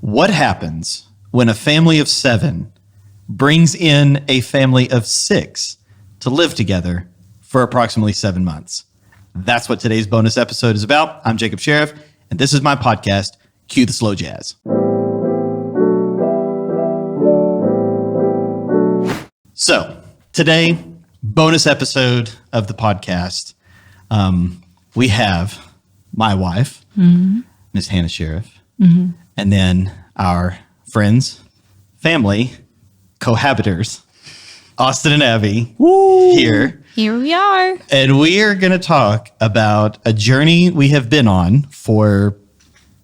What happens when a family of 7 brings in a family of 6 to live together for approximately 7 months? That's what today's bonus episode is about. I'm Jacob Sheriff, and this is my podcast, Cue the Slow Jazz. So, today, bonus episode of the podcast, we have my wife, Miss Hannah Sheriff, and then our friends, family, cohabitors, Austin and Abbi, here. Here we are. And we are going to talk about a journey we have been on for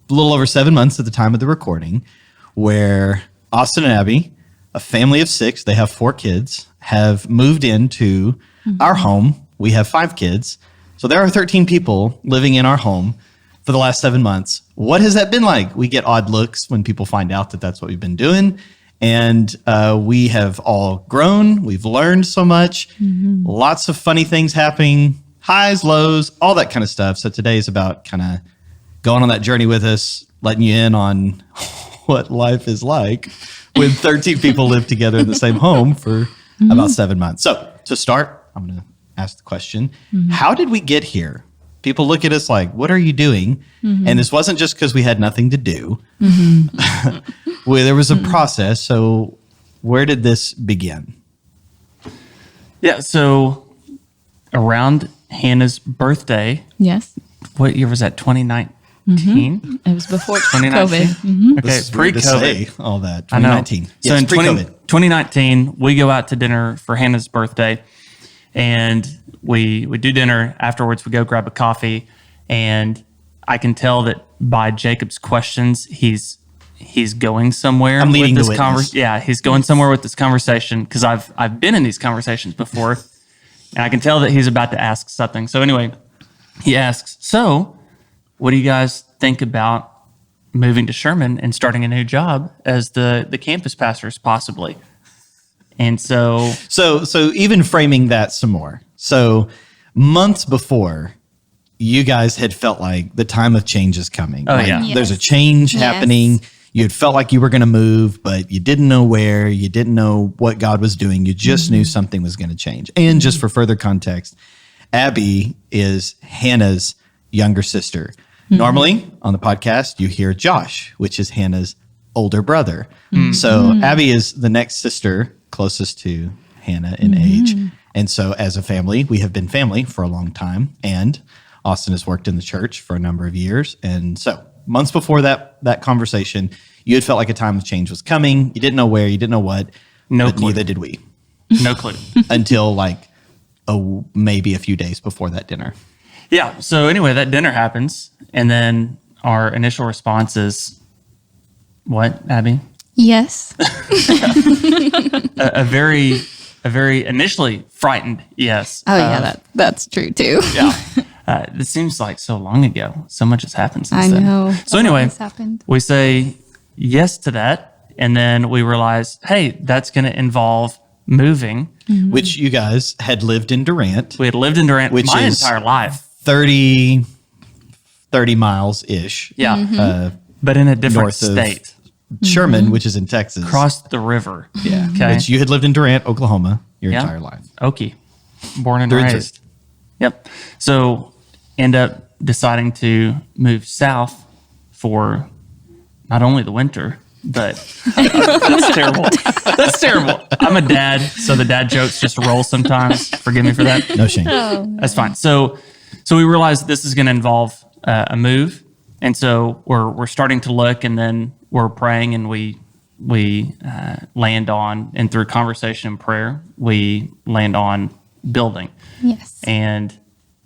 a little over 7 months at the time of the recording, where Austin and Abbi, a family of 6, they have 4 kids, have moved into our home. We have 5 kids. So there are 13 people living in our home for the last 7 months. What has that been like? We get odd looks when people find out that that's what we've been doing. And we have all grown. We've learned so much. Lots of funny things happening, highs, lows, all that kind of stuff. So today is about kind of going on that journey with us, letting you in on what life is like when 13 people live together in the same home for about 7 months. So to start, I'm going to ask the question, how did we get here? People look at us like, what are you doing? And this wasn't just because we had nothing to do. Well, there was a process. So where did this begin? Yeah, so around Hannah's birthday. Yes. What year was that, 2019? It was before 2019? COVID. Okay, This is weird to pre-COVID. say all that. I know. 2019. So Yes, in pre-COVID. 2019, we go out to dinner for Hannah's birthday, and we do dinner. Afterwards, we go grab a coffee, and I can tell that by Jacob's questions, he's going somewhere. I'm leading with the this witness. Yeah, he's going somewhere with this conversation because I've been in these conversations before, and I can tell that he's about to ask something. So anyway, he asks, "So, what do you guys think about moving to Sherman and starting a new job as the campus pastors, possibly?" And so even framing that some more. So months before, you guys had felt like the time of change is coming. Oh, Like, yeah. Yes. There's a change happening. You had felt like you were going to move, but you didn't know where. You didn't know what God was doing. You just knew something was going to change. And just for further context, Abbi is Hannah's younger sister. Normally on the podcast, you hear Josh, which is Hannah's older brother. So Abbi is the next sister closest to Hannah in age. And so as a family, we have been family for a long time. And Austin has worked in the church for a number of years. And so months before that conversation, you had felt like a time of change was coming. You didn't know where, you didn't know what. No but clue. neither did we. no clue. Until like maybe a few days before that dinner. Yeah. So anyway, that dinner happens, and then our initial response is, "What, Abbi?" Yes. A very initially frightened yes. Oh, yeah, that's true, too. Yeah. It seems like so long ago. So much has happened since I then. know. So A lot anyway, has happened. we say yes to that, and then we realize, hey, that's going to involve moving. Which you guys had lived in Durant. We had lived in Durant Which my is- entire life. 30 miles-ish. Yeah. But in a different North of state. Sherman, which is in Texas. Crossed the river. Yeah. Okay. Which you had lived in Durant, Oklahoma your Yeah. entire life. Okie. Born and Through and raised. Yep. So end up deciding to move south for not only the winter, but that's terrible. That's terrible. I'm a dad, so the dad jokes just roll sometimes. Forgive me for that. No shame. That's fine. So we realized this is going to involve a move, and so we're starting to look, and then we're praying, and we land on, and through conversation and prayer, we land on building. Yes. And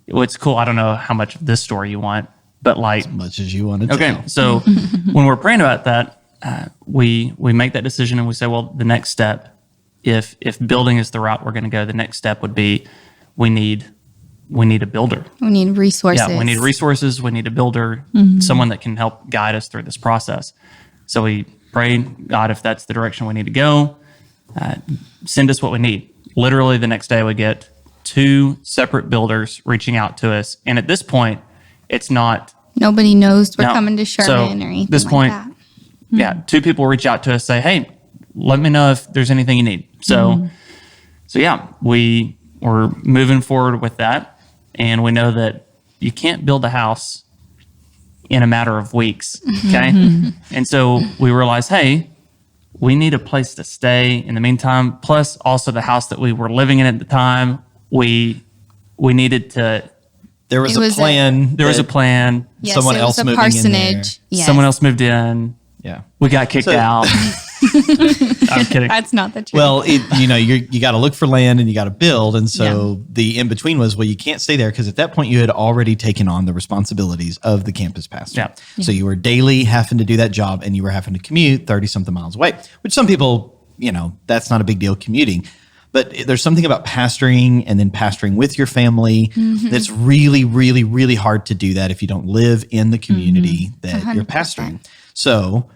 what's cool, I don't know how much of this story you want, but like, Much as you wanted to. okay, so when we're praying about that, we make that decision, and we say, well, the next step, if building is the route we're going to go, the next step would be we need a builder. We need resources. Yeah, we need resources. We need a builder, someone that can help guide us through this process. So we prayed, God, if that's the direction we need to go, send us what we need. Literally the next day we get 2 separate builders reaching out to us. And at this point, it's not... Nobody knows we're No. coming to So, Sherman or anything this point, like that. two people reach out to us, say, hey, let me know if there's anything you need. So yeah, we were moving forward with that. And we know that you can't build a house in a matter of weeks. Okay. And so we realized, hey, we need a place to stay in the meantime. Plus also the house that we were living in at the time, we needed to. There was a plan. There was a plan. Yes, Someone it else was a moving parsonage. in there. Yes. Someone else moved in. Yeah. We got kicked out. I'm kidding. That's not the truth. Well, you got to look for land and you got to build. And so the in between was, well, you can't stay there because at that point you had already taken on the responsibilities of the campus pastor. Yeah. So you were daily having to do that job and you were having to commute 30 something miles away, which some people, that's not a big deal commuting. But there's something about pastoring and then pastoring with your family that's really, really, really hard to do that if you don't live in the community that you're pastoring. So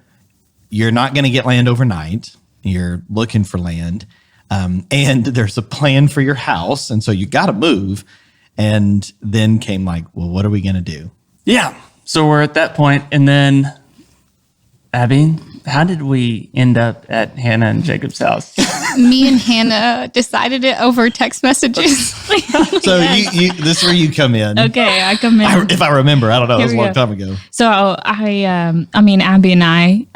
you're not going to get land overnight. You're looking for land. And there's a plan for your house. And so you got to move. And then came well, what are we going to do? Yeah. So we're at that point. And then, Abby, how did we end up at Hannah and Jacob's house? Me and Hannah decided it over text messages. So you this is where you come in. Okay, I come in. If I remember, I don't know. It was a Here we long go. time ago. So Abby and I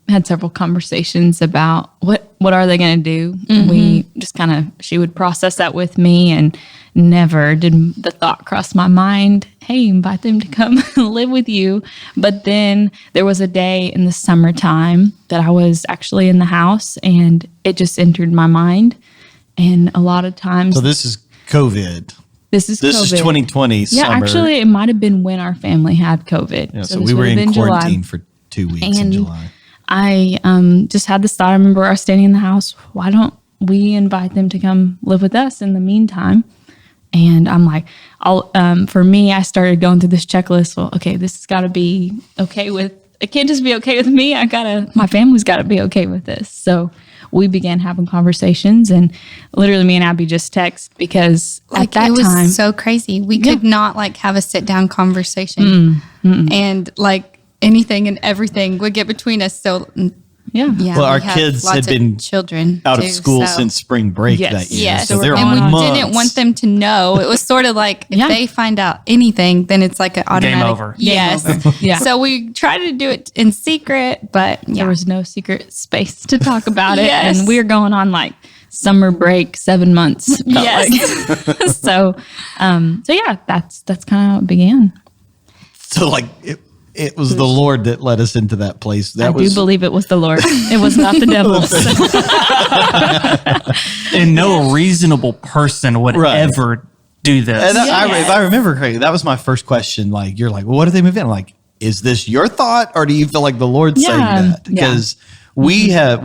had several conversations about what are they going to do. We just she would process that with me, and never did the thought cross my mind, hey, invite them to come live with you. But then there was a day in the summertime that I was actually in the house, and it just entered my mind. And a lot of times, So this is COVID. this is COVID. 2020 Yeah, summer. actually, it might have been when our family had COVID. Yeah, so this we were would have in been July. quarantine for 2 weeks in And July. I just had this thought. I remember I was standing in the house. Why don't we invite them to come live with us in the meantime? And I'm like, for me, I started going through this checklist. Well, okay, this has got to be okay with, it can't just be okay with me. My family's got to be okay with this. So we began having conversations, and literally me and Abby just text because at that it was time, so crazy. We could not have a sit down conversation, and anything and everything would get between us. So yeah. Well, our we have kids lots had of been children out of too, school so- since spring break Yes. that year. Yes, So they're and we months. didn't want them to know. It was sort of like if Yeah. they find out anything, then it's like an automatic over. Yes. Yeah. So we tried to do it in secret, but There was no secret space to talk about it. Yes. And we were going on summer break, 7 months. felt Yes. like. So yeah, that's kind of how it began. So it was the Lord that led us into that place. I do believe it was the Lord. It was not the devil. And no reasonable person would Right. ever do this. And if I remember correctly, that was my first question. You're like, well, what do they move in? I'm like, is this your thought, or do you feel like the Lord's saying that? Because we have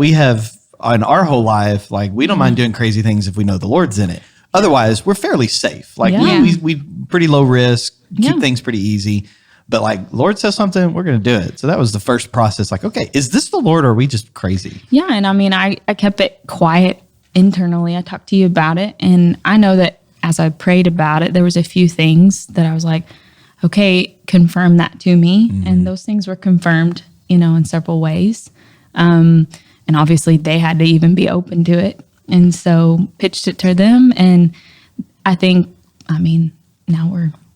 in our whole life, we don't mind doing crazy things if we know the Lord's in it. Otherwise, we're fairly safe. Yeah. We pretty low risk, keep Yeah. things pretty easy. But Lord says something, we're going to do it. So that was the first process. Okay, is this the Lord, or are we just crazy? Yeah, and I kept it quiet internally. I talked to you about it, and I know that as I prayed about it, there was a few things that I was like, okay, confirm that to me. And those things were confirmed, in several ways. And obviously they had to even be open to it. And so pitched it to them. And I think, now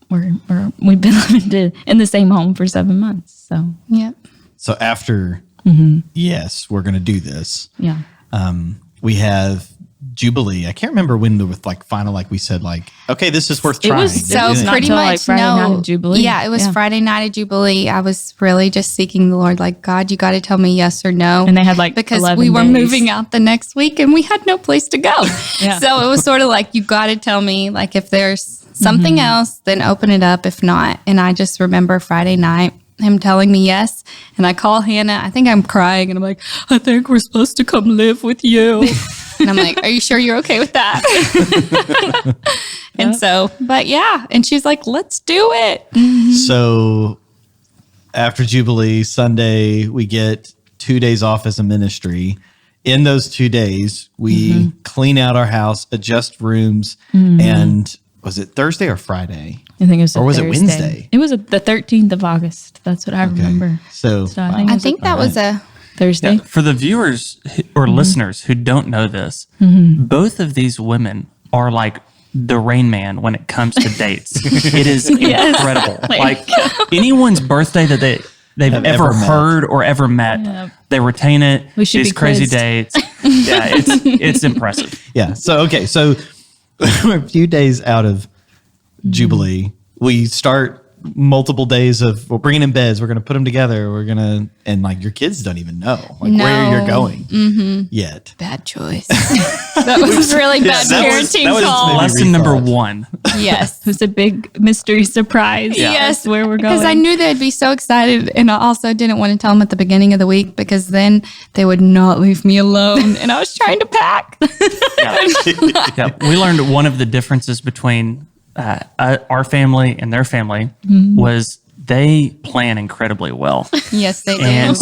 we've been living in the same home for 7 months. So, Yep. So after, yes, we're going to do this. yeah. We have Jubilee. I can't remember when the final, we said, okay, this is worth trying. was So It's not pretty till, much Friday night of Jubilee. Yeah, it was Yeah. Friday night of Jubilee. I was really just seeking the Lord, God, you got to tell me yes or no. And they had because 11 we were days. moving out the next week and we had no place to go. Yeah. So it was sort of you got to tell me if there's something else, then open it up. If not, and I just remember Friday night him telling me yes, and I call Hannah. I think I'm crying, and I'm like, I think we're supposed to come live with you. And I'm like, are you sure you're okay with that? And so, but yeah. And she's like, let's do it. So after Jubilee, Sunday, we get 2 days off as a ministry. In those 2 days, we clean out our house, adjust rooms, and was it Thursday or Friday? I think it was Or was it Thursday. Wednesday? It was the 13th of August. That's what I remember. So, So I wow. think I think that was a Thursday. For the viewers or listeners who don't know this, both of these women are like the Rain Man when it comes to dates. It is incredible. Like anyone's birthday that they've ever heard or ever met, they retain it. We should These be crazy quizzed. dates. Yeah, it's impressive. Yeah. So we're a few days out of Jubilee. We start multiple days of we're bringing in beds. We're going to put them together. We're going to, and like your kids don't even know like where you're going yet. Bad choice. That was really bad parenting that was call. maybe Lesson number rethought. 1. Yes. It was a big mystery surprise. Yes, Where we're going. because I knew they'd be so excited, and I also didn't want to tell them at the beginning of the week because then they would not leave me alone, and I was trying to pack. Yeah, we learned one of the differences between our family and their family was they plan incredibly well. Yes, they did. And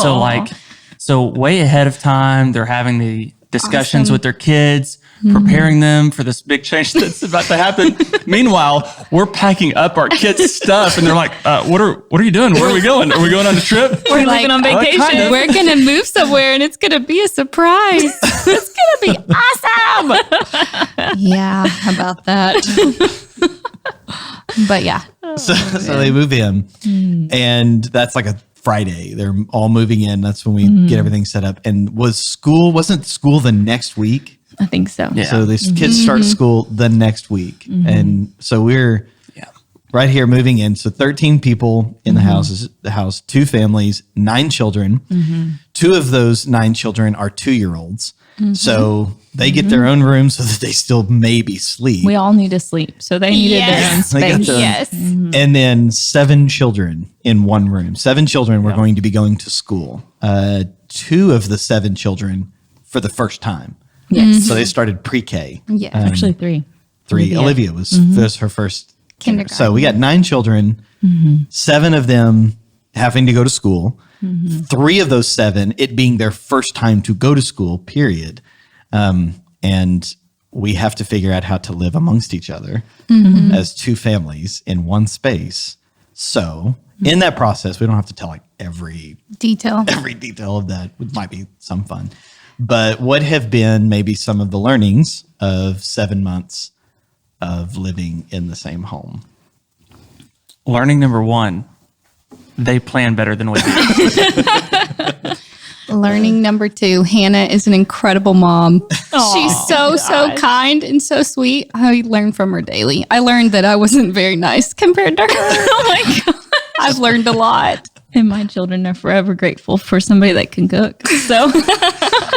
so way ahead of time, they're having the discussions Awesome. with their kids, preparing them for this big change that's about to happen. Meanwhile, we're packing up our kids' stuff, and they're like, "What are you doing? Where are we going? Are we going on a trip?" we're leaving on vacation. kind of. We're gonna move somewhere, and it's gonna be a surprise. It's gonna be awesome. Yeah, how about that? But yeah, So they move in, and that's like a Friday. They're all moving in. That's when we get everything set up. And wasn't school the next week? I think so. Yeah. So these kids start school the next week. And so we're right here moving in. So 13 people in the house, 2 families, 9 children. 2 of those 9 children are 2-year-olds. So they get their own room so that they still maybe sleep. We all need to sleep. So they needed their own They got space. their own- yes. And then 7 children in one room. 7 children were going to be going to school. 2 of the 7 children for the first time. Yes. So they started pre-K. Yes. Actually, 3. 3. Olivia was this her first Kindergarten. So we got 9 children, 7 of them having to go to school. 3 of those 7, it being their first time to go to school, period. And we have to figure out how to live amongst each other as 2 families in one space. So in that process, we don't have to tell like every Detail. detail of that. It might be some fun. But what have been maybe some of the learnings of 7 months of living in the same home? Learning number 1, they plan better than we do. Learning number 2, Hannah is an incredible mom. She's so kind and so sweet. I learn from her daily. I learned that I wasn't very nice compared to her. Oh my God. I've learned a lot. And my children are forever grateful for somebody that can cook. So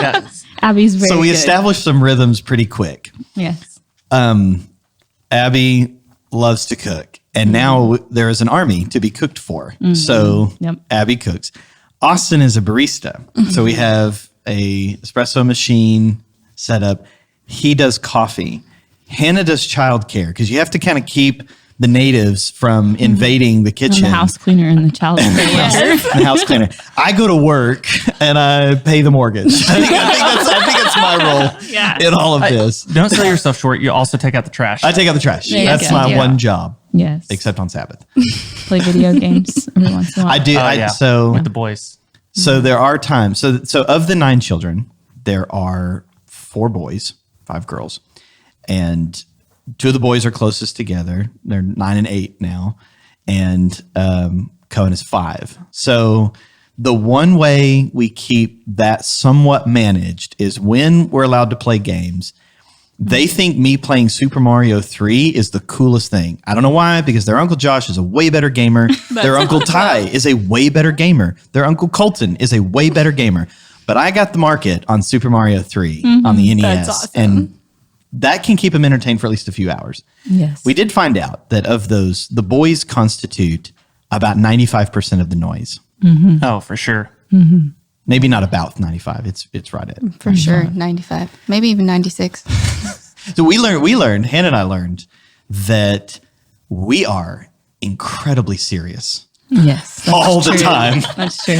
Yeah. Abby's very So we good. established some rhythms pretty quick. Yes. Abby loves to cook, and now there is an army to be cooked for. So Yep. Abby cooks. Austin is a barista. So we have a espresso machine set up. He does coffee. Hannah does childcare because you have to kind of keep the natives from invading the I'm kitchen. the house cleaner and the child care. The house cleaner. I go to work and I pay the mortgage. I think that's my role in all of this. Don't sell yourself short. You also take out the trash. I take out the trash. you That's go. my Yeah. one job, Yes. except on Sabbath. Play video games every once in a while. I do. with the boys. So there are times. So of the 9 children, there are 4 boys, 5 girls, and 2 of the boys are closest together. They're 9 and 8 now, and Cohen is 5. So the one way we keep that somewhat managed is when we're allowed to play games. They think me playing Super Mario 3 is the coolest thing. I don't know why, because their Uncle Josh is a way better gamer. Their Uncle Ty is a way better gamer. Their Uncle Colton is a way better gamer. But I got the market on Super Mario 3 on the NES. That's awesome. And that can keep them entertained for at least a few hours. Yes. We did find out that of those, the boys constitute about 95% of the noise. Oh, for sure. Maybe not about 95. It's right at. For sure. 95, maybe even 96. So we learned, Hannah and I learned that we are incredibly serious Yes. all the time. That's true.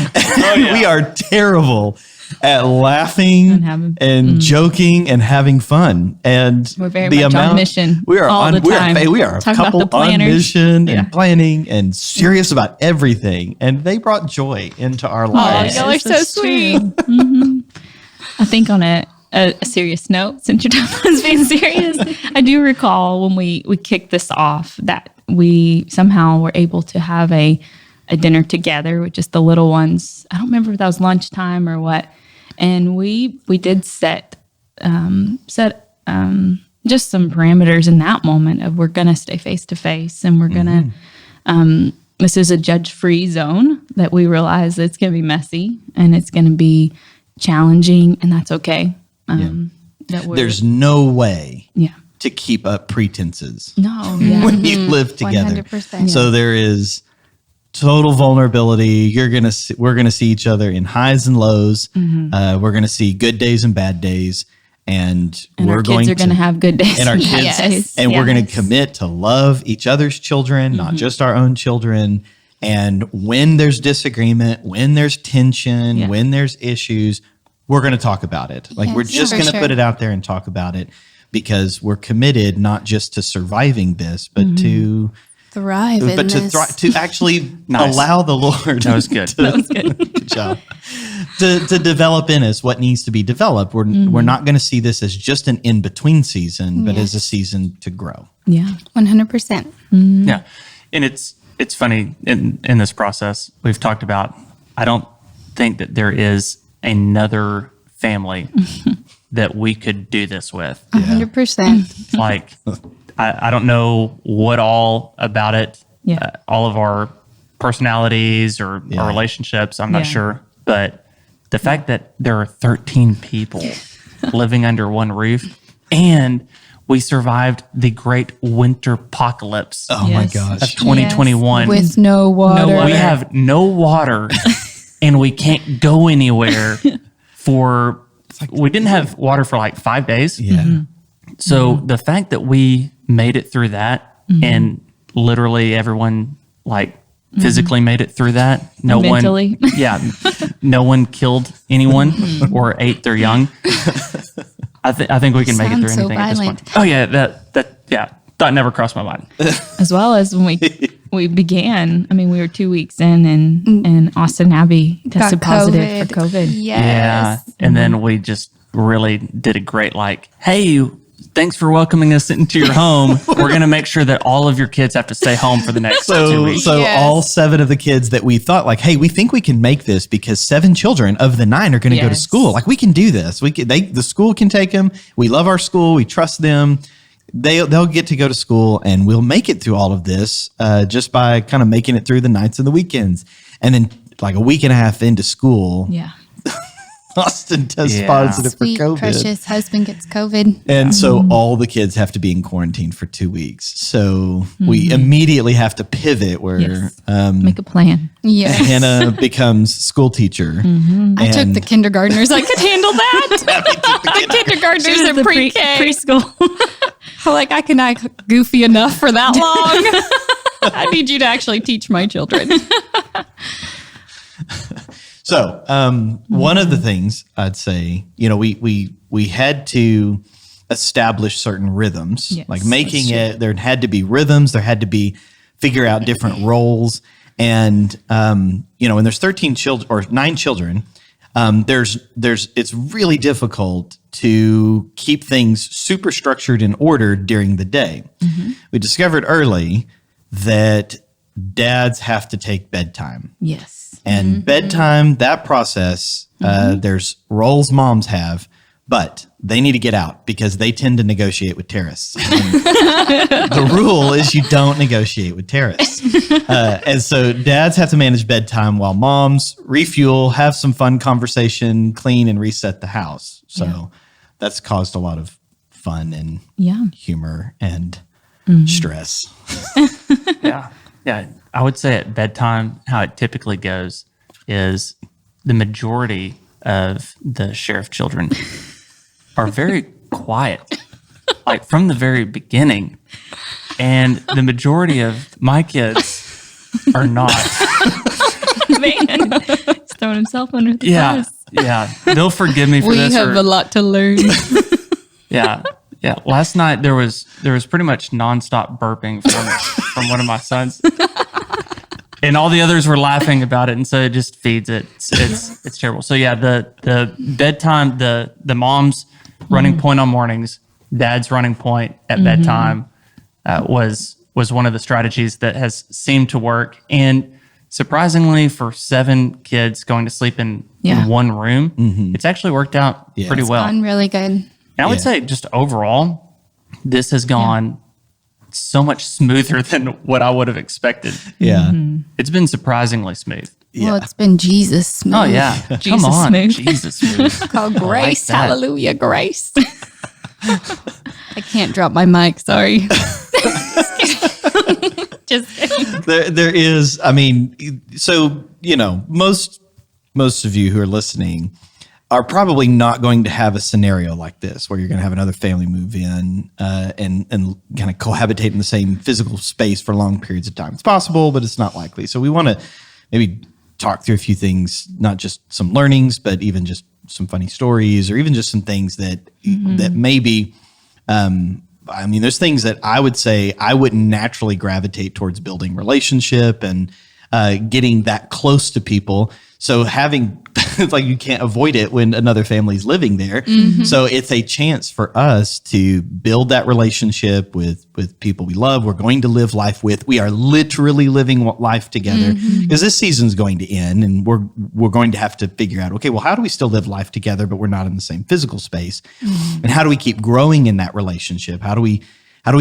We are terrible at laughing And having- and joking and having fun. And We're very much on mission We are all on the time. We are a Talk about couple the on planners. mission Yeah. and planning and serious about everything. And they brought joy into our lives. y'all are so This is sweet. true. I think on a serious note, since you're talking about us being serious, I do recall when we kicked this off that we somehow were able to have a dinner together with just the little ones. I don't remember if that was lunchtime or what. And we did set just some parameters in that moment of we're going to stay face to face and we're going to, this is a judge-free zone that we realize that it's going to be messy and it's going to be challenging, and that's okay. That we're, There's no way yeah. to keep up pretenses No, yeah. when you live together. 100%. So there is total vulnerability. We're gonna see each other in highs and lows. We're gonna see good days and bad days, and we're our going kids are going to have good days. and our kids Yes. and we're going to Yes. commit to love each other's children, not just our own children. And when there's disagreement, when there's tension, Yeah. when there's issues, we're going to talk about it. Like we're Yes, just for going to sure. put it out there and talk about it because we're committed not just to surviving this, but to Thrive in this. to actually Nice. allow the Lord. That was good. Good job. To develop in us what needs to be developed. We're not going to see this as just an in between season, but as a season to grow. Yeah. 100%. Yeah. And it's funny in this process, we've talked about, I don't think that there is another family that we could do this with. 100%. Like, I don't know what all about it, Yeah. all of our personalities or our relationships, I'm not Yeah. sure. But the fact that there are 13 people living under one roof and we survived the great winter apocalypse Oh Yes. my of gosh. 2021. With no water. water. We have no water and we can't go anywhere for, we didn't have water for like 5 days. Yeah. So the fact that we made it through that and literally everyone like physically made it through that. No Mentally. one, yeah, no one killed anyone or ate their young. I think we can make it through Sounds so anything at this violent. point. Oh yeah, that never crossed my mind. As well as when we began, I mean, we were 2 weeks in and Austin and Abbi tested positive for COVID. Yes. Yeah, and then we just really did a great hey, thanks for welcoming us into your home. We're going to make sure that all of your kids have to stay home for the next 2 So, weeks. Yes. all 7 of the kids that we thought hey, we think we can make this because 7 children of the 9 are going to go to Yes. school. Like we can do this. The school can take them. We love our school. We trust them. They'll get to go to school and we'll make it through all of this just by kind of making it through the nights and the weekends. And then like a week and a half into school, Yeah. Austin tests Yeah. positive Sweet, for COVID. precious husband gets COVID. And so all the kids have to be in quarantine for 2 weeks. So we immediately have to pivot where Yes. Make a plan. Yes. Hannah becomes school teacher. I took the kindergartners. I could handle that. the kindergartners and pre-K. preschool. I cannot goofy enough for that long. I need you to actually teach my children. So one of the things I'd say, we had to establish certain rhythms, Yes, like making it. There had to be rhythms. There had to be figure out different roles, and when there's 13 children or 9 children, it's really difficult to keep things super structured and ordered during the day. We discovered early that dads have to take bedtime. Yes. And bedtime, that process, there's roles moms have, but they need to get out because they tend to negotiate with terrorists. And the rule is you don't negotiate with terrorists. And so dads have to manage bedtime while moms refuel, have some fun conversation, clean and reset the house. So that's caused a lot of fun and humor and stress. Yeah. I would say at bedtime, how it typically goes is the majority of the sheriff children are very quiet, like from the very beginning. And the majority of my kids are not. Man, it's throwing himself under the Yeah. bus. Yeah. They'll forgive me for We this. have a lot to learn. Yeah. Yeah. Last night there was pretty much nonstop burping from one of my sons. And all the others were laughing about it, and so it just feeds it. It's terrible. So yeah, the bedtime, the mom's running point on mornings, dad's running point at bedtime was one of the strategies that has seemed to work. And surprisingly, for 7 kids going to sleep in one room, it's actually worked out pretty well. Gone really good. And I would say just overall, this has gone so much smoother than what I would have expected. Yeah. It's been surprisingly smooth. Well, it's been Jesus smooth. Oh yeah, Jesus come on, smooth. Jesus smooth. Called grace. that. Hallelujah, grace. I can't drop my mic. Sorry. Just kidding. There is, I mean, so, most of you who are listening are probably not going to have a scenario like this where you're going to have another family move in and kind of cohabitate in the same physical space for long periods of time. It's possible, but it's not likely. So we want to maybe talk through a few things, not just some learnings, but even just some funny stories or even just some things that maybe, there's things that I would say I wouldn't naturally gravitate towards building relationship and getting that close to people. So having, it's like you can't avoid it when another family's living there. So it's a chance for us to build that relationship with people we love. We're going to live life with. We are literally living life together because this season's going to end, and we're going to have to figure out, okay, well, how do we still live life together, but we're not in the same physical space? And how do we keep growing in that relationship? How do we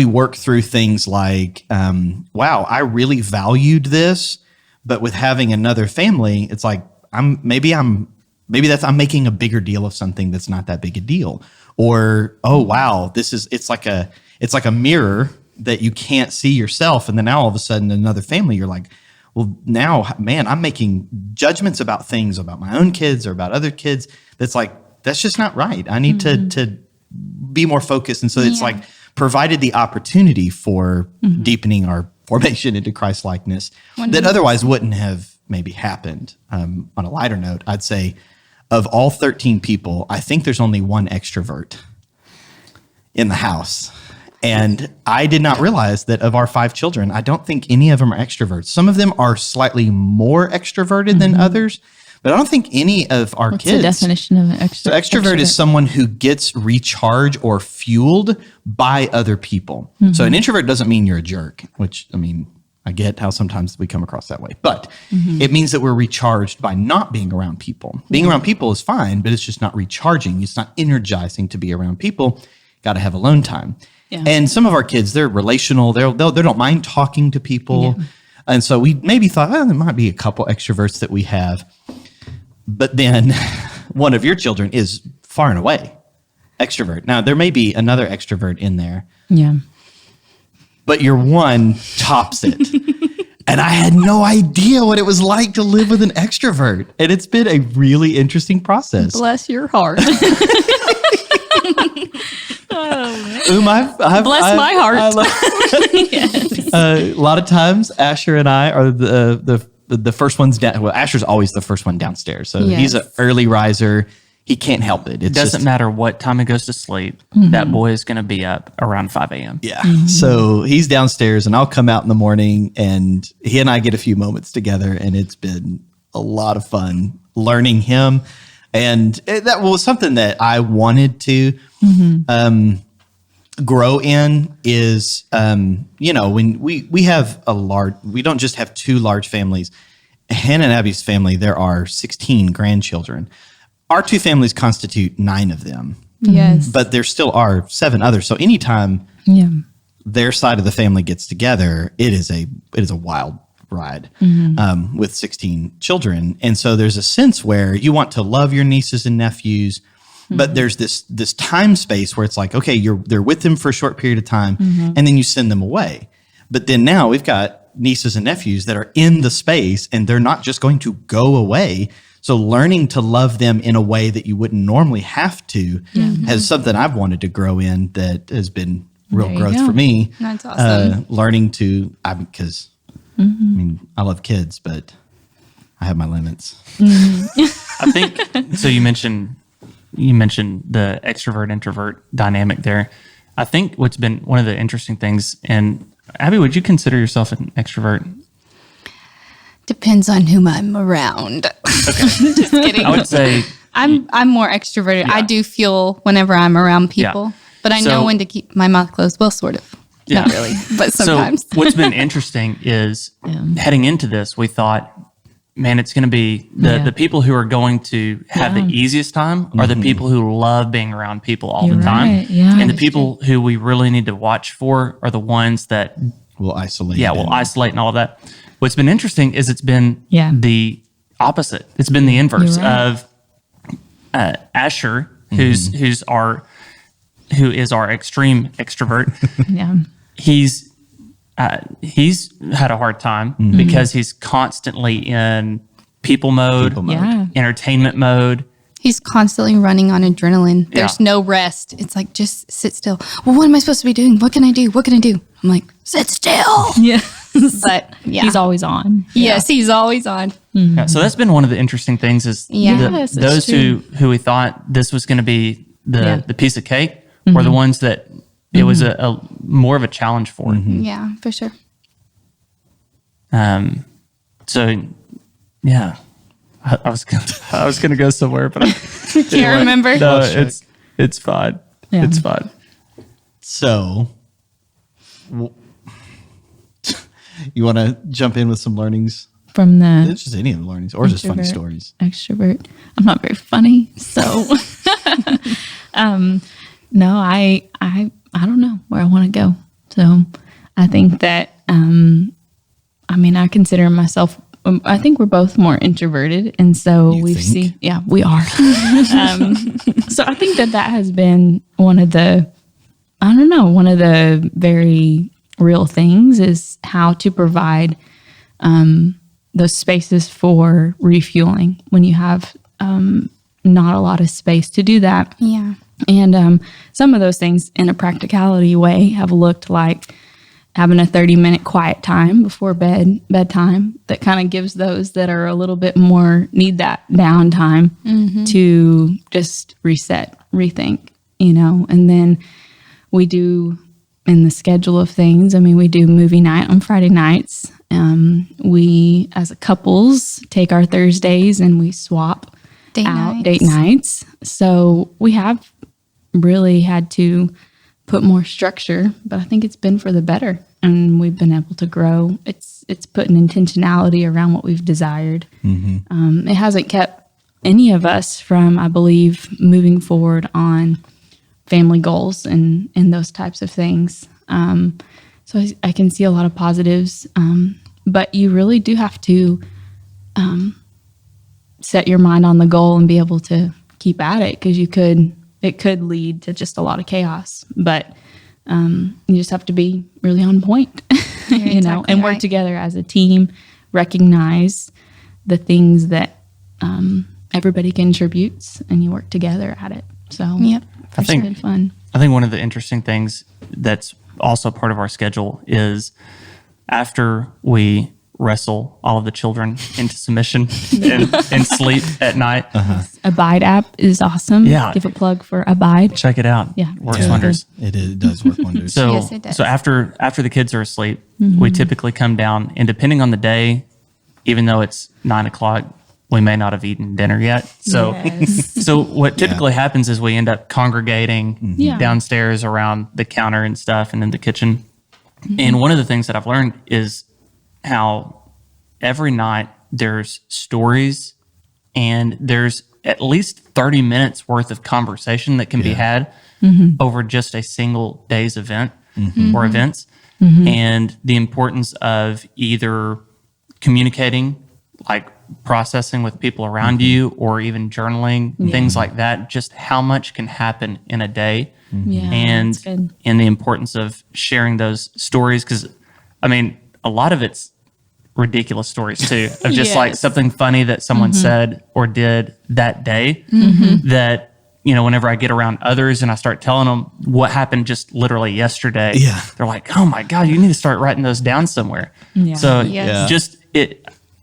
work through things like, wow, I really valued this, but with having another family, it's like I'm making a bigger deal of something that's not that big a deal. Or, oh wow, it's like a mirror that you can't see yourself, and then now all of a sudden another family, you're like, well, now, man, I'm making judgments about things about my own kids or about other kids. That's just not right. I need to be more focused, and so it's like provided the opportunity for deepening our formation into Christ-likeness that otherwise wouldn't have maybe happened. On a lighter note, I'd say of all 13 people, I think there's only one extrovert in the house. And I did not realize that of our 5 children, I don't think any of them are extroverts. Some of them are slightly more extroverted than others, but I don't think any of our What's kids. the definition of an So extrovert is someone who gets recharged or fueled by other people. So an introvert doesn't mean you're a jerk, which, I get how sometimes we come across that way, but it means that we're recharged by not being around people. Being around people is fine, but it's just not recharging. It's not energizing to be around people. Got to have alone time. Yeah. And some of our kids, they're relational. They don't mind talking to people. Yeah. And so we maybe thought, there might be a couple extroverts that we have. But then one of your children is far and away extrovert. Now, there may be another extrovert in there. Yeah. But your one tops it. And I had no idea what it was like to live with an extrovert. And it's been a really interesting process. Bless your heart. Bless my heart. A lot of times, Asher and I are the first ones down. Well, Asher's always the first one downstairs. So he's an early riser. He can't help it. It doesn't matter what time he goes to sleep. That boy is going to be up around 5 a.m. Yeah. So he's downstairs, and I'll come out in the morning, and he and I get a few moments together, and it's been a lot of fun learning him. And that was something that I wanted to grow in is, when we have we don't just have 2 large families. Hannah and Abby's family, there are 16 grandchildren. Our 2 families constitute 9 of them. Yes. But there still are 7 others. So anytime their side of the family gets together, it is a wild ride with 16 children. And so there's a sense where you want to love your nieces and nephews, but there's this time space where it's like, okay, they're with them for a short period of time, and then you send them away. But then now we've got nieces and nephews that are in the space, and they're not just going to go away. So learning to love them in a way that you wouldn't normally have to has something I've wanted to grow in that has been real growth for me. That's awesome. Learning to, because I love kids, but I have my limits. I think so. You mentioned the extrovert introvert dynamic there. I think what's been one of the interesting things, and Abby, would you consider yourself an extrovert? Depends on whom I'm around. Just kidding. I would say I'm more extroverted. Yeah. I do feel whenever I'm around people, Yeah. but I know So- when to keep my mouth closed. Well, sort of. Yeah. Not really, but sometimes. So what's been interesting is heading into this, we thought, man, it's going to be the people who are going to have the easiest time are the people who love being around people all You're the time. right. Yeah. And the people who we really need to watch for are the ones that, We'll isolate. will and- isolate and all of that. What's been interesting is it's been Yeah. the opposite. It's been the inverse You're right. of Asher, who is our extreme extrovert. Yeah. He's had a hard time because he's constantly in people mode, People mode. Yeah. entertainment mode. He's constantly running on adrenaline. There's Yeah. no rest. It's like, just sit still. Well, what am I supposed to be doing? What can I do? What can I do? I'm like, sit still. Yeah. But yeah. He's always on. Yes, he's always on. Yeah, so that's been one of the interesting things is Yeah. Yes, that's those true. who we thought this was going to be the piece of cake were the ones that it was a more of a challenge for. Yeah, for sure. So yeah, I was gonna go somewhere, but I Can't remember. No, Lost track. it's fine. Yeah. It's fine. So, you want to jump in with some learnings? From the It's just any of the learnings, or just funny Introvert. stories. extrovert. I'm not very funny, so no, I don't know where I want to go. So I think that I consider myself. I think we're both more introverted, and so You we've think? seen. Yeah, we are. So I think that has been one of the very real things is how to provide those spaces for refueling when you have not a lot of space to do that. Yeah. And some of those things in a practicality way have looked like having a 30-minute quiet time before bedtime that kind of gives those that are a little bit more need that downtime to just reset, rethink, and then we do in the schedule of things. We do movie night on Friday nights. We, as a couples, take our Thursdays and we swap Date out nights. date nights. So we have really had to put more structure, but I think it's been for the better, and we've been able to grow. It's put an intentionality around what we've desired. It hasn't kept any of us from, I believe, moving forward on family goals and those types of things. So I can see a lot of positives, but you really do have to set your mind on the goal and be able to keep at it, because it could lead to just a lot of chaos. But you just have to be really on point, exactly and work right. together as a team, recognize the things that everybody contributes, and you work together at it. So Yep. it's been fun. I think one of the interesting things that's also part of our schedule is after we wrestle all of the children into submission and sleep at night. Abide app is awesome. Yeah. Give a plug for Abide. Check it out. Yeah, Works it's really wonders. It does work wonders. So, Yes, it does. so after the kids are asleep, we typically come down, and depending on the day, even though it's 9:00, we may not have eaten dinner yet. So, so what typically happens is we end up congregating Yeah. downstairs around the counter and stuff, and in the kitchen. And one of the things that I've learned is how every night there's stories, and there's at least 30 minutes worth of conversation that can be had over just a single day's event or events. And the importance of either communicating, like processing with people around you, or even journaling, things like that, just how much can happen in a day. Yeah, And that's good. the importance of sharing those stories, because a lot of it's ridiculous stories too, of just like Yes. something funny that someone said or did that day, that whenever I get around others and I start telling them what happened just literally yesterday, they're like, oh my God, you need to start writing those down somewhere. Yeah. So Yes.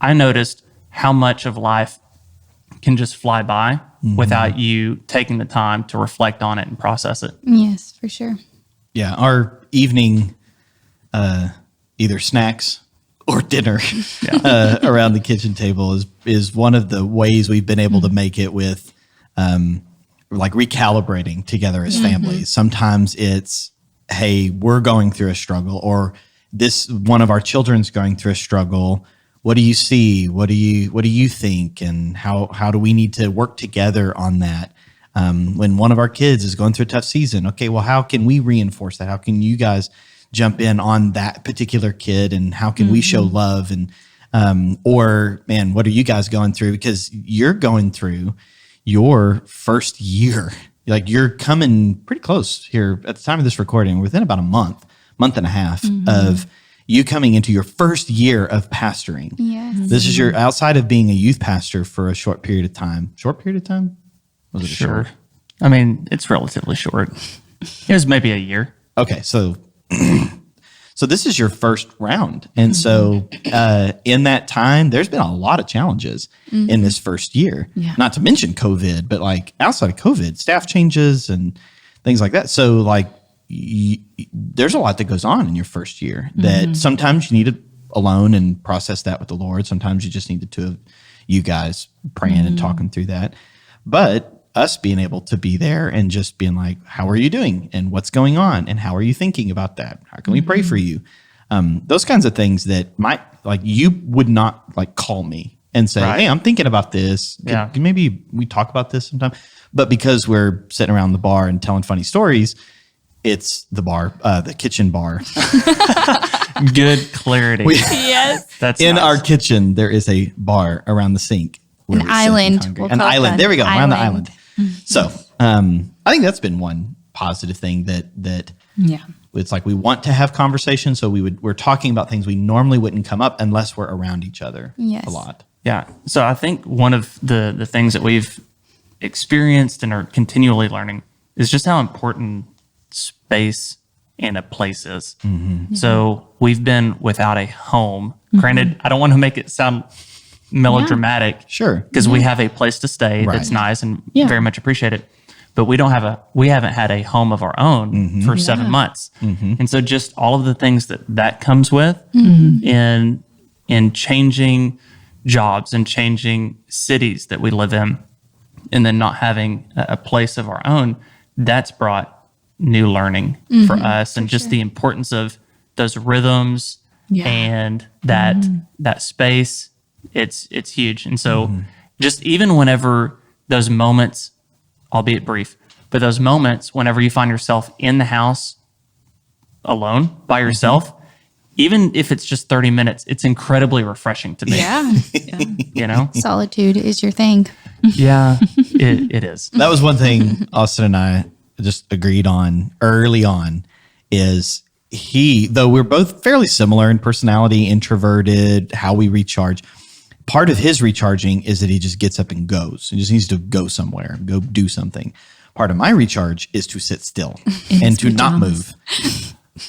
I noticed how much of life can just fly by without you taking the time to reflect on it and process it. Yes, for sure. Yeah, our evening, either snacks or dinner around the kitchen table is one of the ways we've been able to make it with, like recalibrating together as families. Sometimes it's, hey, we're going through a struggle, or this one of our children's going through a struggle. What do you see? What do you think? And how do we need to work together on that? When one of our kids is going through a tough season, okay, well, how can we reinforce that? How can you guys jump in on that particular kid, and how can we show love? And or man, what are you guys going through? Because you're going through your first year. Like, you're coming pretty close here at the time of this recording, within about a month and a half of you coming into your first year of pastoring. Yes. This is your, outside of being a youth pastor for a short period of time. Short period of time? Was it Sure. I mean, it's relatively short. It was maybe a year. Okay, so this is your first round. And so in that time, there's been a lot of challenges in this first year. Yeah. Not to mention COVID, but like outside of COVID, staff changes and things like that. So like there's a lot that goes on in your first year that sometimes you need to alone and process that with the Lord. Sometimes you just need the two of you guys praying and talking through that. But us being able to be there and just being like, how are you doing? And what's going on? And how are you thinking about that? How can we pray for you? Those kinds of things that might, like, you would not like call me and say, Right. hey, I'm thinking about this. Could maybe we talk about this sometime? But because we're sitting around the bar and telling funny stories, it's the bar, the kitchen bar. Good clarity. Yes. That's In nice. our kitchen, there is a bar around the sink. where An we sit and island. congregate. We'll An call it island. that. There we go. Around the Island. island. So I think that's been one positive thing that Yeah. it's like we want to have conversations. So we're talking about things we normally wouldn't come up unless we're around each other Yes. a lot. Yeah. So I think one of the things that we've experienced and are continually learning is just how important space and a place is. So we've been without a home. Granted, I don't want to make it sound melodramatic. Sure. Because we have a place to stay that's Right. nice and Yeah. very much appreciated. But we haven't had a home of our own for 7 months. And so just all of the things that comes with in changing jobs and changing cities that we live in, and then not having a place of our own, that's brought new learning for us, and just the importance of those rhythms and that space. It's huge. And so just even whenever those moments, albeit brief, but those moments whenever you find yourself in the house alone by yourself, even if it's just 30 minutes, it's incredibly refreshing to me. Yeah. You know? Solitude is your thing. Yeah, it is. That was one thing Austin and I just agreed on early on is though we're both fairly similar in personality, introverted, how we recharge, part of his recharging is that he just gets up and goes. He just needs to go somewhere, go do something. Part of my recharge is to sit still and to not move.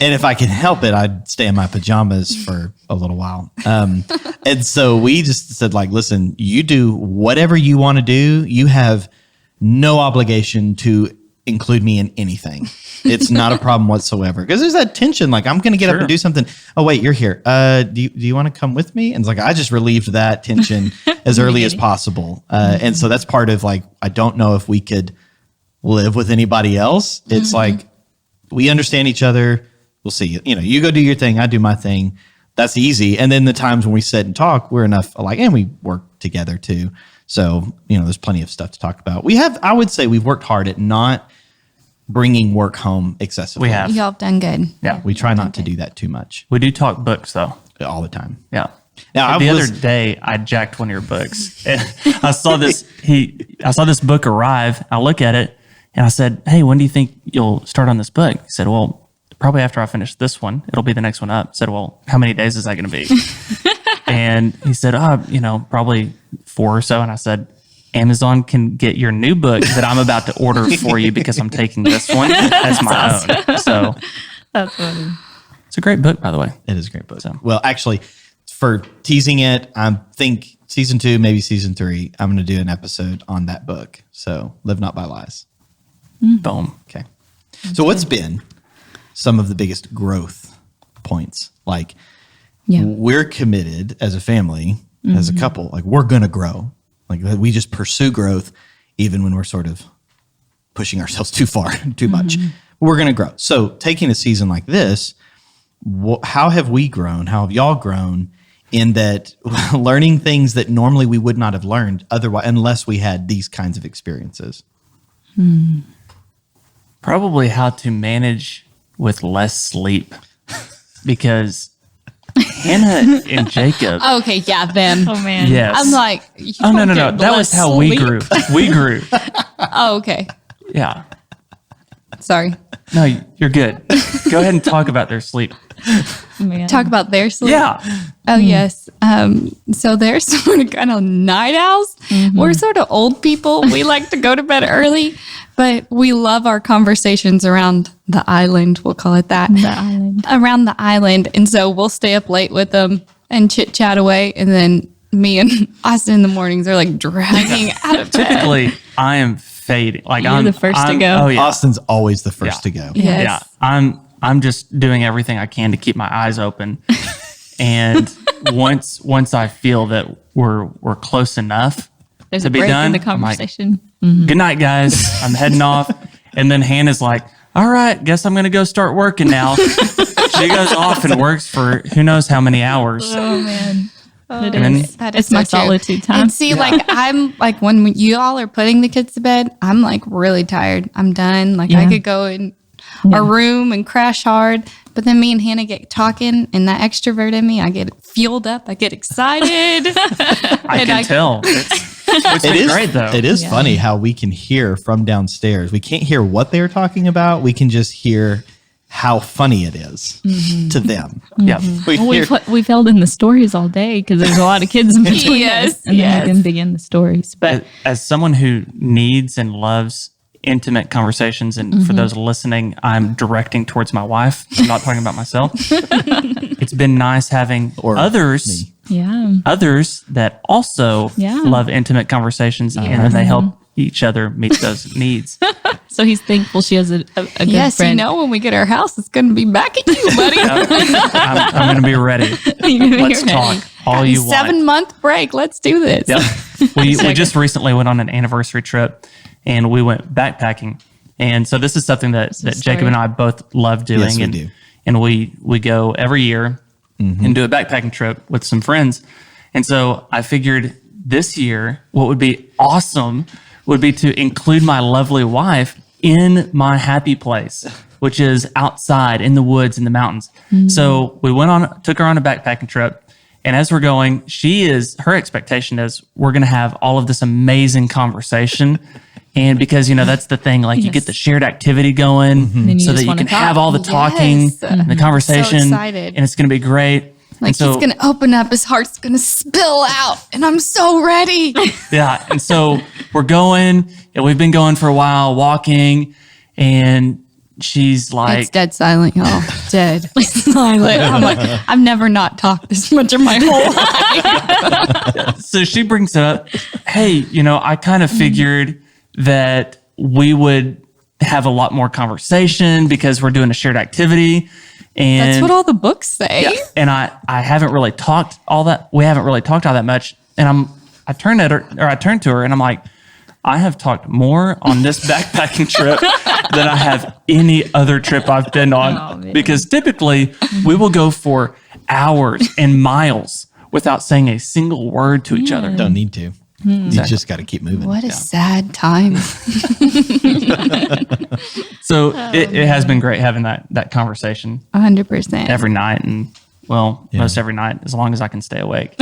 And if I can help it, I'd stay in my pajamas for a little while. And so we just said, like, listen, you do whatever you want to do. You have no obligation to include me in anything. It's not a problem whatsoever. Because there's that tension. Like, I'm going to get up and do something. Oh, wait, you're here. Do you want to come with me? And it's like, I just relieved that tension as early as possible. And so that's part of, like, I don't know if we could live with anybody else. It's like, we understand each other. We'll see. You know, you go do your thing. I do my thing. That's easy. And then the times when we sit and talk, we're enough alike, and we work together too. So, you know, there's plenty of stuff to talk about. I would say we've worked hard at not bringing work home excessively. We have. Y'all have done good. Yeah. We try not to do that too much We do talk books, though. all the time. Yeah. Now, The other day, I jacked one of your books. And I saw this book arrive. I look at it, and I said, "Hey, when do you think you'll start on this book?" He said, "Well, probably after I finish this one. It'll be the next one up." I said, "Well, how many days is that going to be?" And he said, probably 4 or so. And I said, "Amazon can get your new book that I'm about to order for you because I'm taking this one as my own." So That's funny. it's a great book, by the way. It is a great book. So. Well, actually, for teasing it, I think season 2, maybe season 3, I'm going to do an episode on that book. So Live Not by Lies. Boom. Okay. So what's been some of the biggest growth points? Like we're committed as a family, as a couple, like we're going to grow. Like we just pursue growth even when we're sort of pushing ourselves too far, too much. We're going to grow. So taking a season like this, how have we grown? How have y'all grown in that learning things that normally we would not have learned otherwise unless we had these kinds of experiences? Probably how to manage with less sleep, because Hannah and Jacob. Okay, yeah, them. Oh man. Yes. I'm like, Oh, no. That was how we grew. We grew. Oh, okay. Yeah. Sorry. No, you're good. Go ahead and talk about their sleep. Man. Talk about their sleep. Yeah. Oh, yes. So they're sort of kind of night owls. We're sort of old people. We like to go to bed early, but we love our conversations around the island. We'll call it that. The island. Around the island. And so we'll stay up late with them and chit chat away. And then me and Austin in the mornings are like dragging out of bed. Typically, I am fading. Like You're I'm the first to go. Oh yeah. Austin's always the first to go. Yes. Yeah. I'm just doing everything I can to keep my eyes open. And once I feel that we're close enough There's to a be break done, in the I'm like, conversation. good night, guys. I'm heading off. And then Hannah's like, all right, guess I'm going to go start working now. She goes off and works for who knows how many hours. Oh man. It then- is. That is It's my so true. solitude time. And see, like, I'm like, when you all are putting the kids to bed, I'm like really tired. I'm done. Like, I Yeah. could go in our room and crash hard. But then me and Hannah get talking, and that extrovert in me, I get fueled up. I get excited. I can tell. It's been great, though. It is funny how we can hear from downstairs. We can't hear what they're talking about. We can just hear how funny it is to them. Yeah. We hear, We've held in the stories all day because there's a lot of kids in between Yes, us, and yes. then we can begin the stories. But As someone who needs and loves intimate conversations, and for those listening, I'm directing towards my wife. I'm not talking about myself. It's been nice having Or others. me. Others that also Yeah. love intimate conversations, and then they help each other meet those needs. so he's thankful she has a good Yes, friend. you know, when we get our house, it's going to be back at you, buddy. I'm going to be ready. Let's talk all you want. 7-month break. Let's do this. Yeah. We just recently went on an anniversary trip, and we went backpacking. And so this is something that Jacob story. and I both love doing. Yes, we and, do. And we go every year and do a backpacking trip with some friends. And so I figured this year, what would be awesome would be to include my lovely wife in my happy place, which is outside in the woods in the mountains. So we took her on a backpacking trip. And as we're going, her expectation is we're going to have all of this amazing conversation. And because, that's the thing, like you get the shared activity going Then you so just that you wanna can have talk. all the talking Yes. and the conversation. So excited. And it's going to be great. Like, and so, he's going to open up, his heart's going to spill out, and I'm so ready. yeah. And so we're going, and we've been going for a while, walking, and she's like, It's dead silent, y'all. Dead silent. I'm like, I've never not talked this much in my whole life. so she brings up, hey, I kind of figured that we would have a lot more conversation because we're doing a shared activity. And That's what all the books say. yeah, and I haven't really talked all that. We haven't really talked all that much. And I turned to her and I'm like, I have talked more on this backpacking trip than I have any other trip I've been on. Oh, man. Because typically we will go for hours and miles without saying a single word to each other. don't need to. You just got to keep moving. What a sad time. So it has been great having that conversation 100%. every night, and most every night, as long as I can stay awake.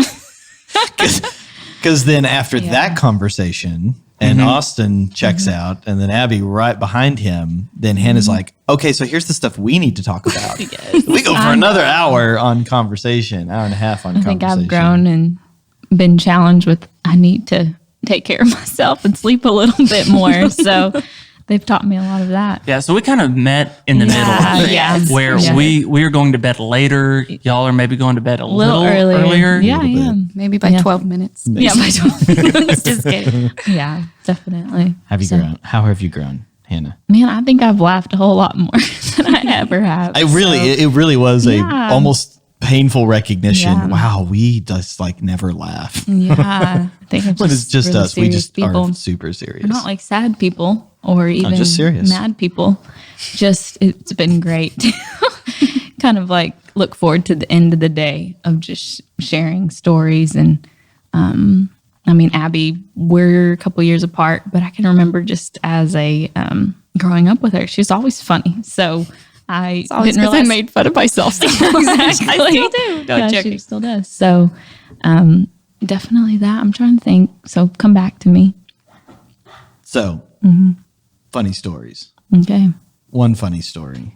Because then after that conversation, and Austin checks out, and then Abby right behind him, then Hannah's like, okay, so here's the stuff we need to talk about. We go for another hour on conversation, hour and a half on I think conversation. I've grown and been challenged with I need to take care of myself and sleep a little bit more. So they've taught me a lot of that. Yeah, so we kind of met in the Yeah, middle, yes. where Yeah. we are going to bed later. Y'all are maybe going to bed a little earlier. earlier. Yeah, Little bit. yeah. Maybe by Yeah. 12 minutes. Yeah, by 12. Just kidding. Yeah, definitely. Have you So, grown? How have you grown, Hannah? Man, I think I've laughed a whole lot more than I ever have. It really was a Yeah. almost painful recognition. Yeah. Wow, we just like never laugh. Yeah, I think it's But it's just really us. We serious just people. are super serious. We're not like sad people or even just serious. mad people. Just it's been great to kind of like look forward to the end of the day of just sharing stories. And I mean, Abby, we're a couple years apart, but I can remember just as a growing up with her, she was always funny. So I Always didn't because I realize made fun of myself. exactly. I still do. No, Yeah, joking. she still does. So definitely that. I'm trying to think. So come back to me. So, funny stories. Okay. One funny story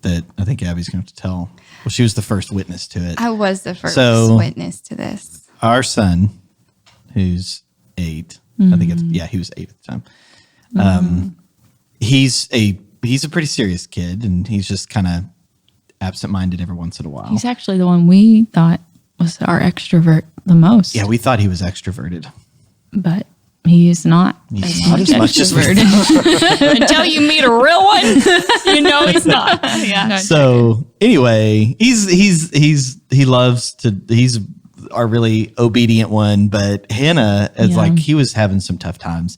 that I think Abby's going to have to tell. Well, she was the first witness to it. I was the first So- witness to this. Our son, who's 8, I think he was 8 at the time. He's a pretty serious kid, and he's just kind of absent-minded every once in a while. He's actually the one we thought was our extrovert the most. Yeah, we thought he was extroverted. But he is not. He's not as much as we extroverted. Until you meet a real one, you know he's not. Yeah. No, So anyway, he loves to. He's our really obedient one, but Hannah is Yeah. like he was having some tough times,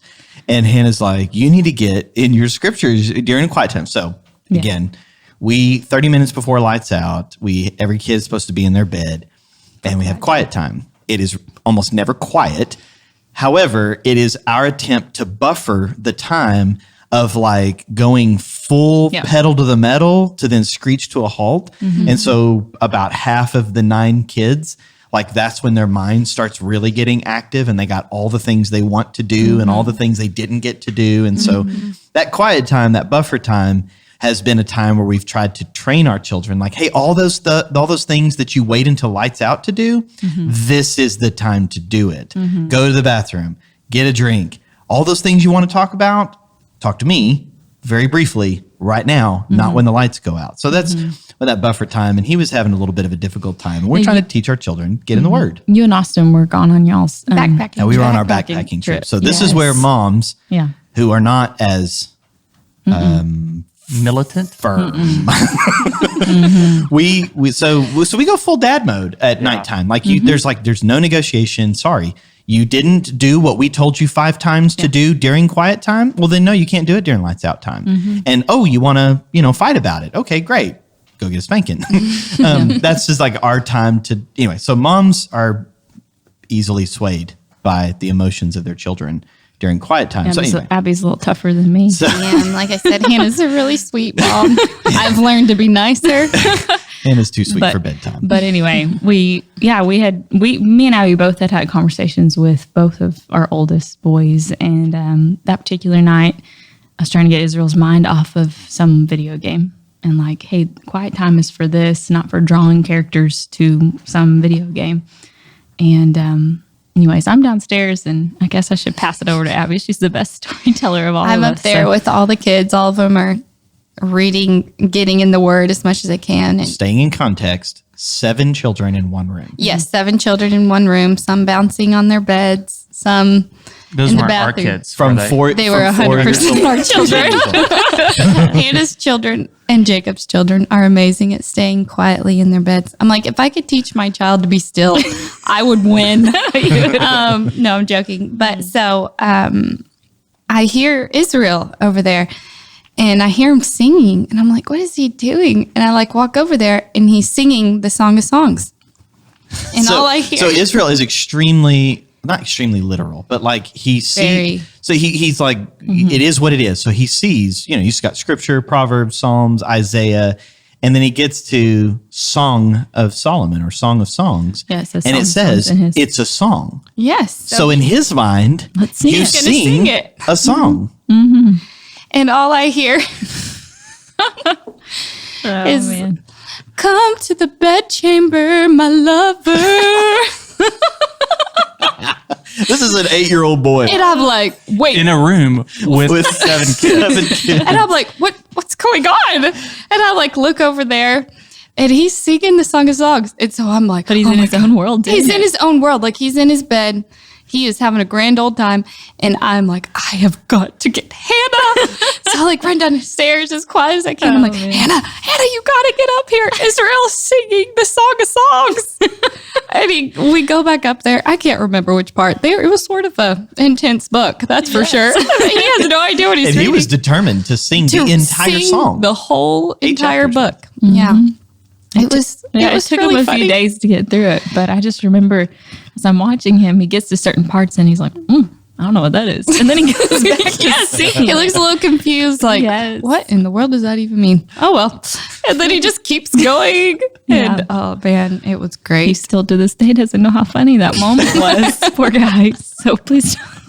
and Hannah's like, you need to get in your scriptures during quiet time. So Yeah. again, we 30 minutes before lights out, every kid's supposed to be in their bed, and we have quiet time. It is almost never quiet. However, it is our attempt to buffer the time of like going full Yep. pedal to the metal to then screech to a halt. And so about half of the 9 kids, like that's when their mind starts really getting active and they got all the things they want to do and all the things they didn't get to do. And so that quiet time, that buffer time has been a time where we've tried to train our children like, hey, all those things that you wait until lights out to do, this is the time to do it. Go to the bathroom, get a drink. All those things you want to talk about, talk to me very briefly right now, not when the lights go out. So that's when that buffer time, and he was having a little bit of a difficult time. And we're trying to teach our children, get in the word. You and Austin were gone on y'all's Backpacking. And we were on our Backpacking backpacking trip. trip. So this is where Yes. moms Yeah. who are not as Militant. firm. So we go full dad mode at nighttime. Like there's no negotiation. Sorry, you didn't do what we told you 5 times to do during quiet time. Well, then no, you can't do it during lights out time. And you want to fight about it? Okay, great. Go get a spanking. That's just like our time to anyway. So moms are easily swayed by the emotions of their children during quiet time. So anyway. Abby's a little tougher than me. And like I said, Hannah's a really sweet mom. I've learned to be nicer. Hannah's too sweet for bedtime. But anyway, me and Abby both had conversations with both of our oldest boys, and that particular night, I was trying to get Israel's mind off of some video game, and like, hey, quiet time is for this, not for drawing characters to some video game. And anyways, I'm downstairs, and I guess I should pass it over to Abby. She's the best storyteller of all I'm of up us. there so- with all the kids. All of them are reading, getting in the word as much as I can. And Staying in context, 7 children in one room. yes, 7 children in one room, some bouncing on their beds, some Those in the weren't our bathroom. kids. From were they? 4 They were from 4 years 100% old. our children. Hannah's children and Jacob's children are amazing at staying quietly in their beds. I'm like, if I could teach my child to be still, I would win. No, I'm joking. But so I hear Israel over there, and I hear him singing, and I'm like, what is he doing? And I like walk over there, and he's singing the Song of Songs. And all I hear So Israel is not extremely literal, but like he Very. sees. So he's like, it is what it is. So he sees, he's got scripture, Proverbs, Psalms, Isaiah, and then he gets to Song of Solomon or Song of Songs. Yeah, it says and it Song of says Songs in his- it's a song. yes. So in his mind, Let's sing you it. Gonna sing sing it. a song. and all I hear Oh, is man. come to the bedchamber, my lover. This is an 8-year-old boy And I'm like, wait. In a room with, with 7 kids. 7 kids. And I'm like, what's going on? And I like look over there and he's singing the Song of Songs. And so I'm like, But he's in his own world. Dude. He's in his own world. Like he's in his bed. He is having a grand old time. And I'm like, I have got to get Hannah. So I like run down the stairs as quiet as I can. I'm like, man. Hannah, you gotta get up here. Israel's singing the Song of Songs. We go back up there. I can't remember which part. It was sort of a intense book, that's for sure. He has no idea what he's And reading. he was determined to sing To the entire sing song. the whole 8 entire chapters. book. Yeah. It was It took really him a funny. few days to get through it, but I just remember as I'm watching him, he gets to certain parts and he's like, I don't know what that is. And then he goes back to singing. He looks a little confused, like, Yes. what in the world does that even mean? Oh, well. And then he just keeps going. Yeah. And oh, man, it was He great. still to this day doesn't know how funny that moment was. Poor guy. So please don't.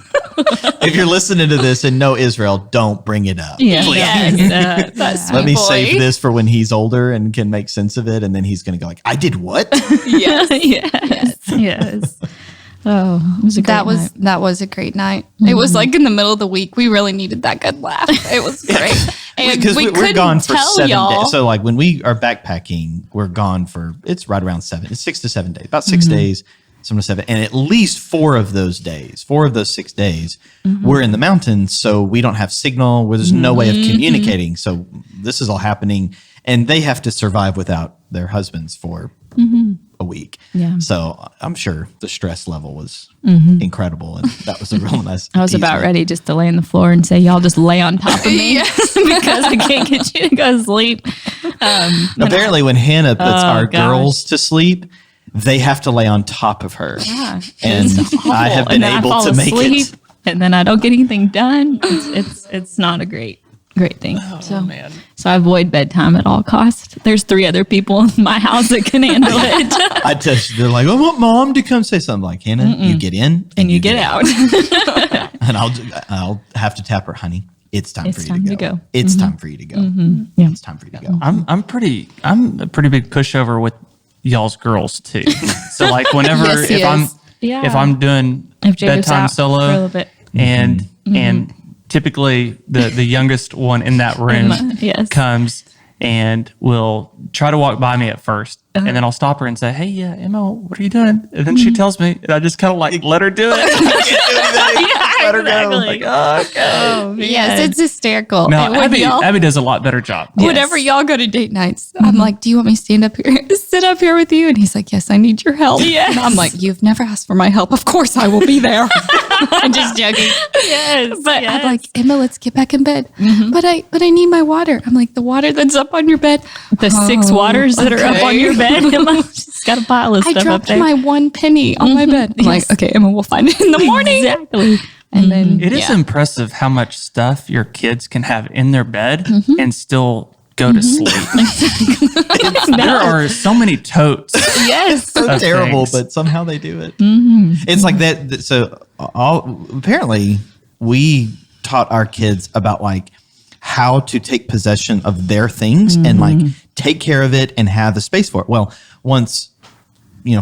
If you're listening to this and know Israel, don't bring it up. Yeah. Please. Yes. That's Let me boy. save this for when he's older and can make sense of it. And then he's going to go like, I did what? Yes. Yes. Oh, it was a great night. That was a great night. It was like in the middle of the week. We really needed that good laugh. It was great. And Because we we're couldn't gone for tell 7 y'all. days. So like when we are backpacking, we're gone for, it's right around 7. It's 6 to 7 days, about 6 days, 7 to 7. And at least 4 of those 6 days, we're in the mountains. So we don't have signal where there's no way of communicating. So this is all happening. And they have to survive without their husbands for a week. Yeah. So I'm sure the stress level was incredible. And that was a real nice. I was about easement. ready just to lay on the floor and say, y'all just lay on top of me because I can't get you to go to sleep. Apparently, when Hannah puts our gosh. girls to sleep, they have to lay on top of her. Yeah. And I have been And then I able fall to make asleep, it. and then I don't get anything done. It's not a great thing. Man. So I avoid bedtime at all costs. There's 3 other people in my house that can handle it, I touch. They're like, I want mom to come say something. Like Hannah, you get in and you get out. and I'll have to tap her, honey. It's time It's for you time to to go. go. It's time for you to go. Yeah. It's time for you to go. I'm a pretty big pushover with y'all's girls too. So like whenever Yes, he is. Yeah. if I'm doing If Jacob's bedtime out for a little solo bit. and typically the youngest one in that room Yes. comes and will try to walk by me at first. And then I'll stop her and say, hey, Emma, what are you doing? And then she tells me, and I just kind of like let her do it. Let her go. Like, oh, okay. Yes, it's hysterical. No, And when Abby does a lot better job. whenever y'all go to date nights, I'm like, do you want me to stand up here, sit up here with you? And he's like, yes, I need your help. Yes. And I'm like, you've never asked for my help. Of course I will be there. I'm just joking. Yes. But I'm like, Emma, let's get back in bed. But I need my water. I'm like, the water that's up on your bed. the 6 waters that are up on okay. your bed. She's got a pile of I stuff up dropped there. my 1 penny on my bed. I'm Yes. like, okay, Emma, we'll find it in the morning. Exactly. And then It is impressive how much stuff your kids can have in their bed and still go to sleep. There are so many totes. Yes. So of terrible, things. but somehow they do it. It's like that. So apparently, we taught our kids about like how to take possession of their things and like take care of it and have the space for it. Well, once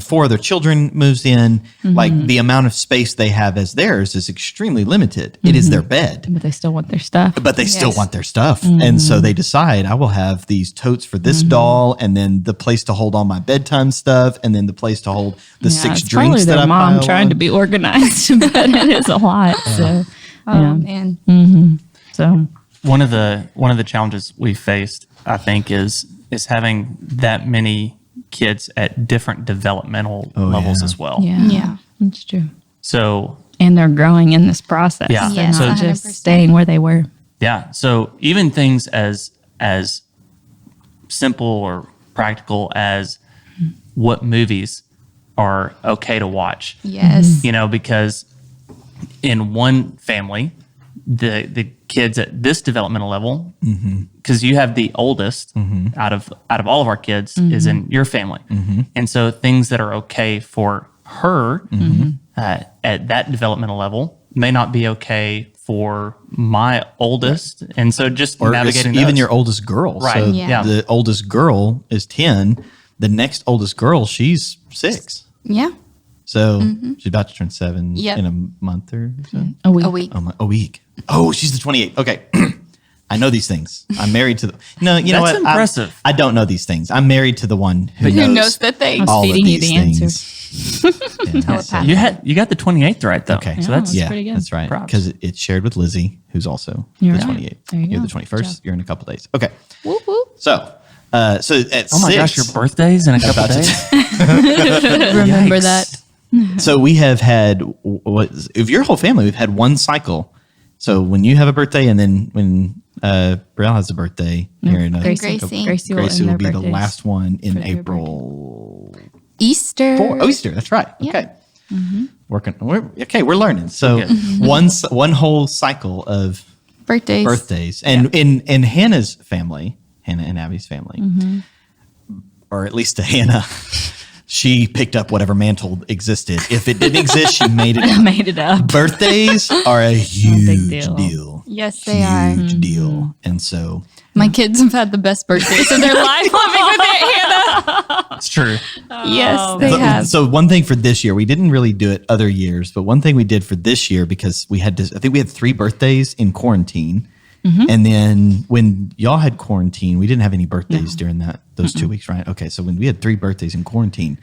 4 of their children moves in, like the amount of space they have as theirs is extremely limited. It is their bed. But they still want their stuff. But they still Yes. want their stuff. And so they decide, I will have these totes for this doll, and then the place to hold all my bedtime stuff, and then the place to hold the 6 it's drinks probably that their I mom pile trying on. to be organized, but it is a lot. So, oh yeah. man. So One of the challenges we faced, I think, is having that many kids at different developmental levels yeah. as well. Yeah. It's true. So And they're growing in this process. Yeah. They're Yes, not 100%. just staying where they were. yeah, so even things as simple or practical as what movies are okay to watch. Yes. Because in one family, the kids at this developmental level, because you have the oldest out of all of our kids is in your family, and so things that are okay for her at that developmental level may not be okay for my oldest, and so just Or navigating even those. your oldest girl. Right, So yeah. the oldest girl is 10. The next oldest girl, she's 6. Yeah. So she's about to turn 7 Yep. in a month or so. A week. A week. A week. Oh, she's the 28th. Okay. I know these things. I'm married to the. No, you know That's what? impressive. I don't know these things. I'm married to the one who Who knows the things? all of feeding you these the answer. things. Yeah, Telepathic. You got the 28th right though. Okay. So Yeah. that's yeah, pretty good. that's right. Props. Because it's shared with Lizzie, who's also You're the right. 28th. There you You're go. the Good 21st. job. You're in a couple days. Okay. Whoop, whoop. So at oh my 6, gosh, your birthday's in a couple days. Remember Yikes. that. So we have had if your whole family, we've had one cycle. So when you have a birthday, and then when Brielle has a birthday here in Gracie. Gracie will, Gracie end will their be the birthdays. last one in for their April. Easter. Oh, Easter. That's right. Yeah. Okay. We're learning. So one whole cycle of Birthdays. birthdays, and in Hannah's family, Hannah and Abby's family, or at least to Hannah, she picked up whatever mantle existed. If it didn't exist, she made it I up. made it up. Birthdays are a huge deal. deal. Yes, they are. Huge deal. And so My kids have had the best birthdays of their life living with Aunt Hannah. It's true. Yes, they have. So one thing for this year, we didn't really do it other years, but one thing we did for this year, because we had I think we had 3 birthdays in quarantine. And then when y'all had quarantine, we didn't have any birthdays during those 2 weeks, right? Okay. So when we had 3 birthdays in quarantine,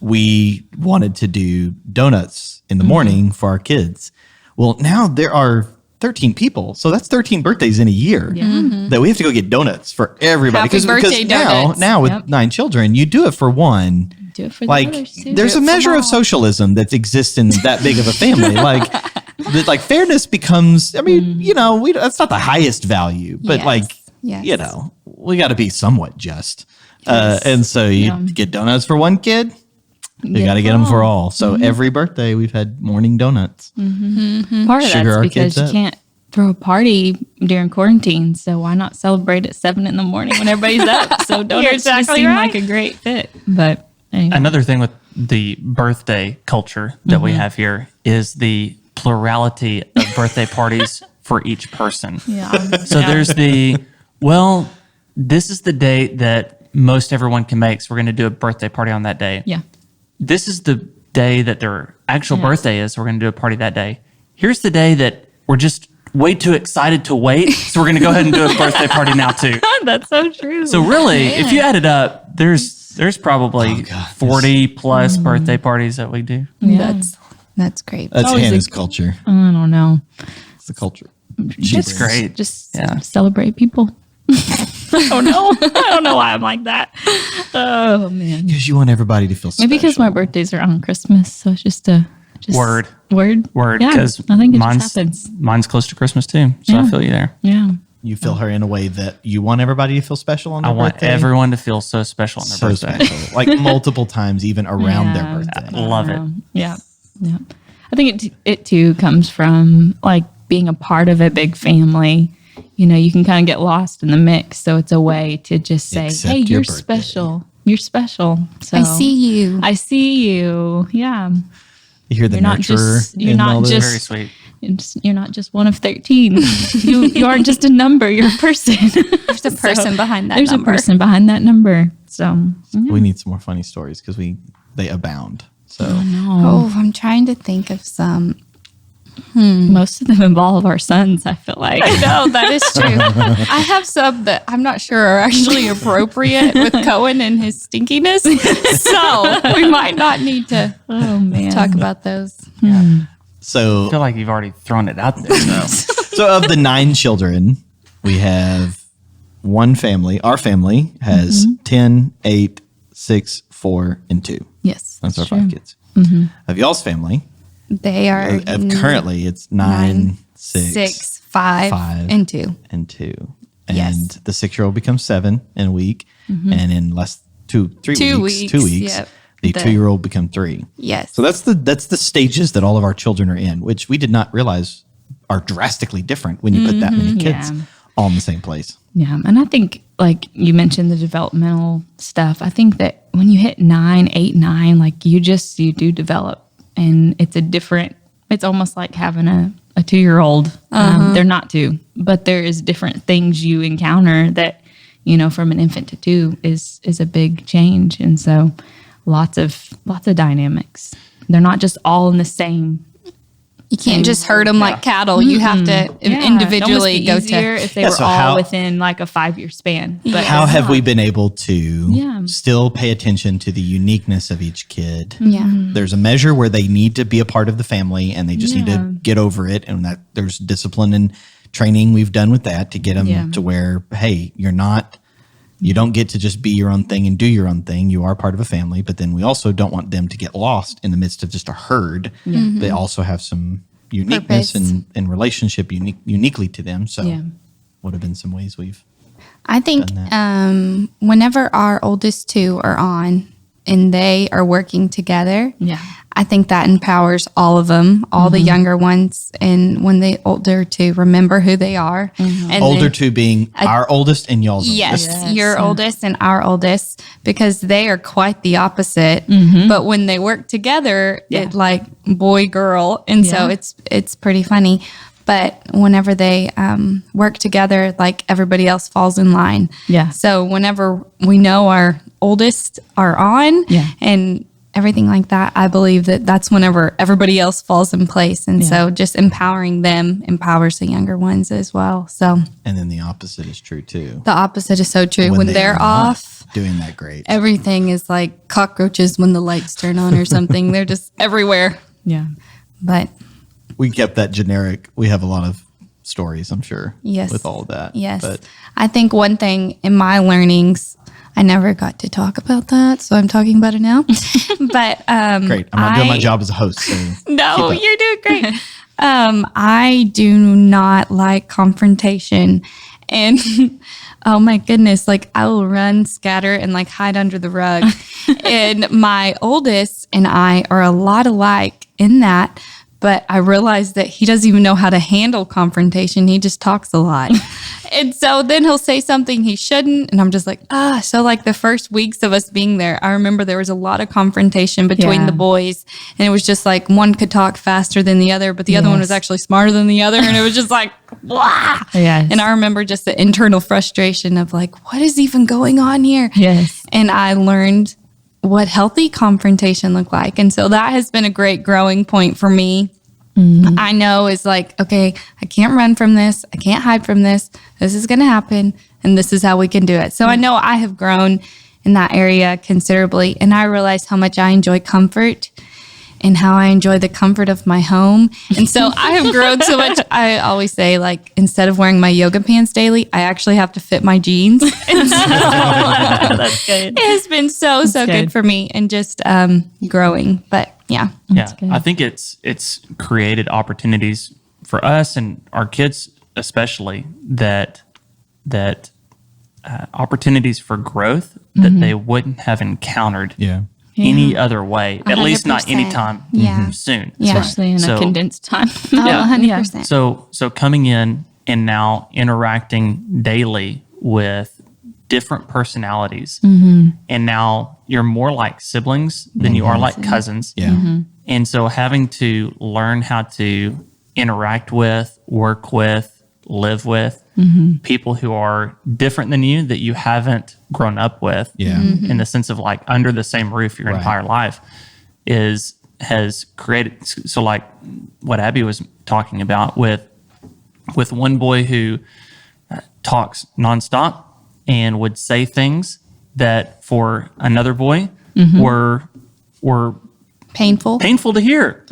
we wanted to do donuts in the morning for our kids. Well, now there are 13 people. So that's 13 birthdays in a year that we have to go get donuts for everybody. Happy birthday donuts. now with Yep. 9 children, you do it for one. Do it for the Like others too. there's Do a it for measure of mom. socialism that exists in that big of a family. Like fairness becomes, I mean, that's not the highest value, but Yes. we got to be somewhat just. And so you get donuts for one kid, you got to get them for all. So every birthday we've had morning donuts. Part of sugar that's our because kids you up. can't throw a party during quarantine. So why not celebrate at 7 a.m. when everybody's up? So donuts just exactly seem right. like a great fit. But anyway. Another thing with the birthday culture that we have here is the plurality of birthday parties for each person. Yeah. So there's this is the date that most everyone can make. So we're going to do a birthday party on that day. Yeah. This is the day that their actual birthday is. So we're going to do a party that day. Here's the day that we're just way too excited to wait. So we're going to go ahead and do a birthday party now too. That's so true. So really, if you add it up, there's probably 40 plus birthday parties that we do. yeah. That's great. That's always Hannah's culture. I don't know. It's the culture. It's great. Just Yeah. celebrate people. I don't know. I don't know why I'm like that. Oh man. Because you want everybody to feel special. Maybe because my birthdays are on Christmas, so it's just Word. Word. Word. Yeah, Because I think it just happens. mine's close to Christmas too. So I Yeah. feel you there. Yeah. You feel her in a way that you want everybody to feel special on I their want birthday. everyone to feel so special on their So birthday. special. Like multiple times even around their Yeah. birthday. Love it. Yeah. Yeah. I think it too comes from like being a part of a big family. You can kind of get lost in the mix. So it's a way to just say, Accept hey, your you're birthday. special. You're special. So I see you. I see you. Yeah. You hear the You're not nurturer. just- you're in not all this? just- Very sweet. You're not just one of 13. You aren't just a number. You're a person. There's a person behind that There's number. a person behind that number. So We need some more funny stories because they abound. So Oh, I'm trying to think of some. most of them involve our sons, I feel like. No, that is true. I have some that I'm not sure are actually appropriate with Cohen and his stinkiness. So we might not need to Oh man. talk about those. I so feel like you've already thrown it out there. though. so of the 9 children, we have one family. Our family has 10, 8, 6, 4, and 2. Yes. That's our true. 5 kids. Of y'all's family, They are currently it's 9, 6, 6, 5, 5, and 2. and 2. And Yes. the 6-year-old becomes 7 in a week, and in 3 2 weeks, 2 weeks, yep. the The- 2-year-old become 3. Yes. So that's the stages that all of our children are in, which we did not realize are drastically different when you put that many kids Yeah. all in the same place. Yeah. And I think, like you mentioned, the developmental stuff. I think that when you hit 9, 8, 9, like you do develop. And it's almost like having a 2-year-old. They're not 2, but there is different things you encounter that, from an infant to 2 is a big change. And so lots of dynamics. They're not just all in the same. You can't just herd them like cattle. You have to individually go to. If they were so all within like a 5-year span. But How it's have we not. been able to still pay attention to the uniqueness of each kid? Yeah. There's a measure where they need to be a part of the family and they just need to get over it. And that there's discipline and training we've done with that to get them to where, hey, you don't get to just be your own thing and do your own thing. You are part of a family, but then we also don't want them to get lost in the midst of just a herd. They also have some uniqueness and relationship uniquely to them. So would have been some ways we've I think whenever our oldest two are on and they are working together, I think that empowers all of them, all the younger ones, and when the older two remember who they are. And older then- two being our oldest and y'all's Yes, oldest. your oldest and our oldest, because they are quite the opposite. But when they work together, it like boy girl, and so it's pretty funny. But whenever they work together, like everybody else falls in line. So whenever we know our oldest are on, and everything like that, I believe that that's whenever everybody else falls in place. And so just empowering them empowers the younger ones as well. So And then the opposite is true too. the opposite is so true. When they they're are not off, doing that great. everything is like cockroaches when the lights turn on or something. They're just everywhere. But We kept that generic. We have a lot of stories, I'm sure, yes, with all of that. Yes. But I think one thing in my learnings, I never got to talk about that, so I'm talking about it now. But great. I'm not doing my job as a host. So No, keep up. you're doing great. I do not like confrontation. And oh my goodness, like I will run, scatter, and like hide under the rug. And my oldest and I are a lot alike in that. But I realized that he doesn't even know how to handle confrontation. He just talks a lot. And so then he'll say something he shouldn't. And I'm just like, So like the first weeks of us being there, I remember there was a lot of confrontation between the boys. And it was just like one could talk faster than the other, but the other one was actually smarter than the other. And it was just like, blah. And I remember just the internal frustration of like, what is even going on here? And I learned what healthy confrontation looked like. And so that has been a great growing point for me. I know is like, okay, I can't run from this. I can't hide from this. This is going to happen. And this is how we can do it. So I know I have grown in that area considerably. And I realize how much I enjoy comfort and how I enjoy the comfort of my home. And so I have grown so much. I always say, like, instead of wearing my yoga pants daily, I actually have to fit my jeans. And so That's good. it has been so good for me and just growing. But yeah. good. I think it's created opportunities for us and our kids especially that opportunities for growth that they wouldn't have encountered any other way, at least not 100%. anytime soon. Yeah. Especially in a condensed time. Oh, 100%. So coming in and now interacting daily with different personalities, and now you're more like siblings than you are like cousins. And so having to learn how to interact with, work with, live with people who are different than you that you haven't grown up with in the sense of like under the same roof your entire life has created. So like what Abby was talking about with one boy who talks nonstop and would say things that for another boy were Painful. painful to hear.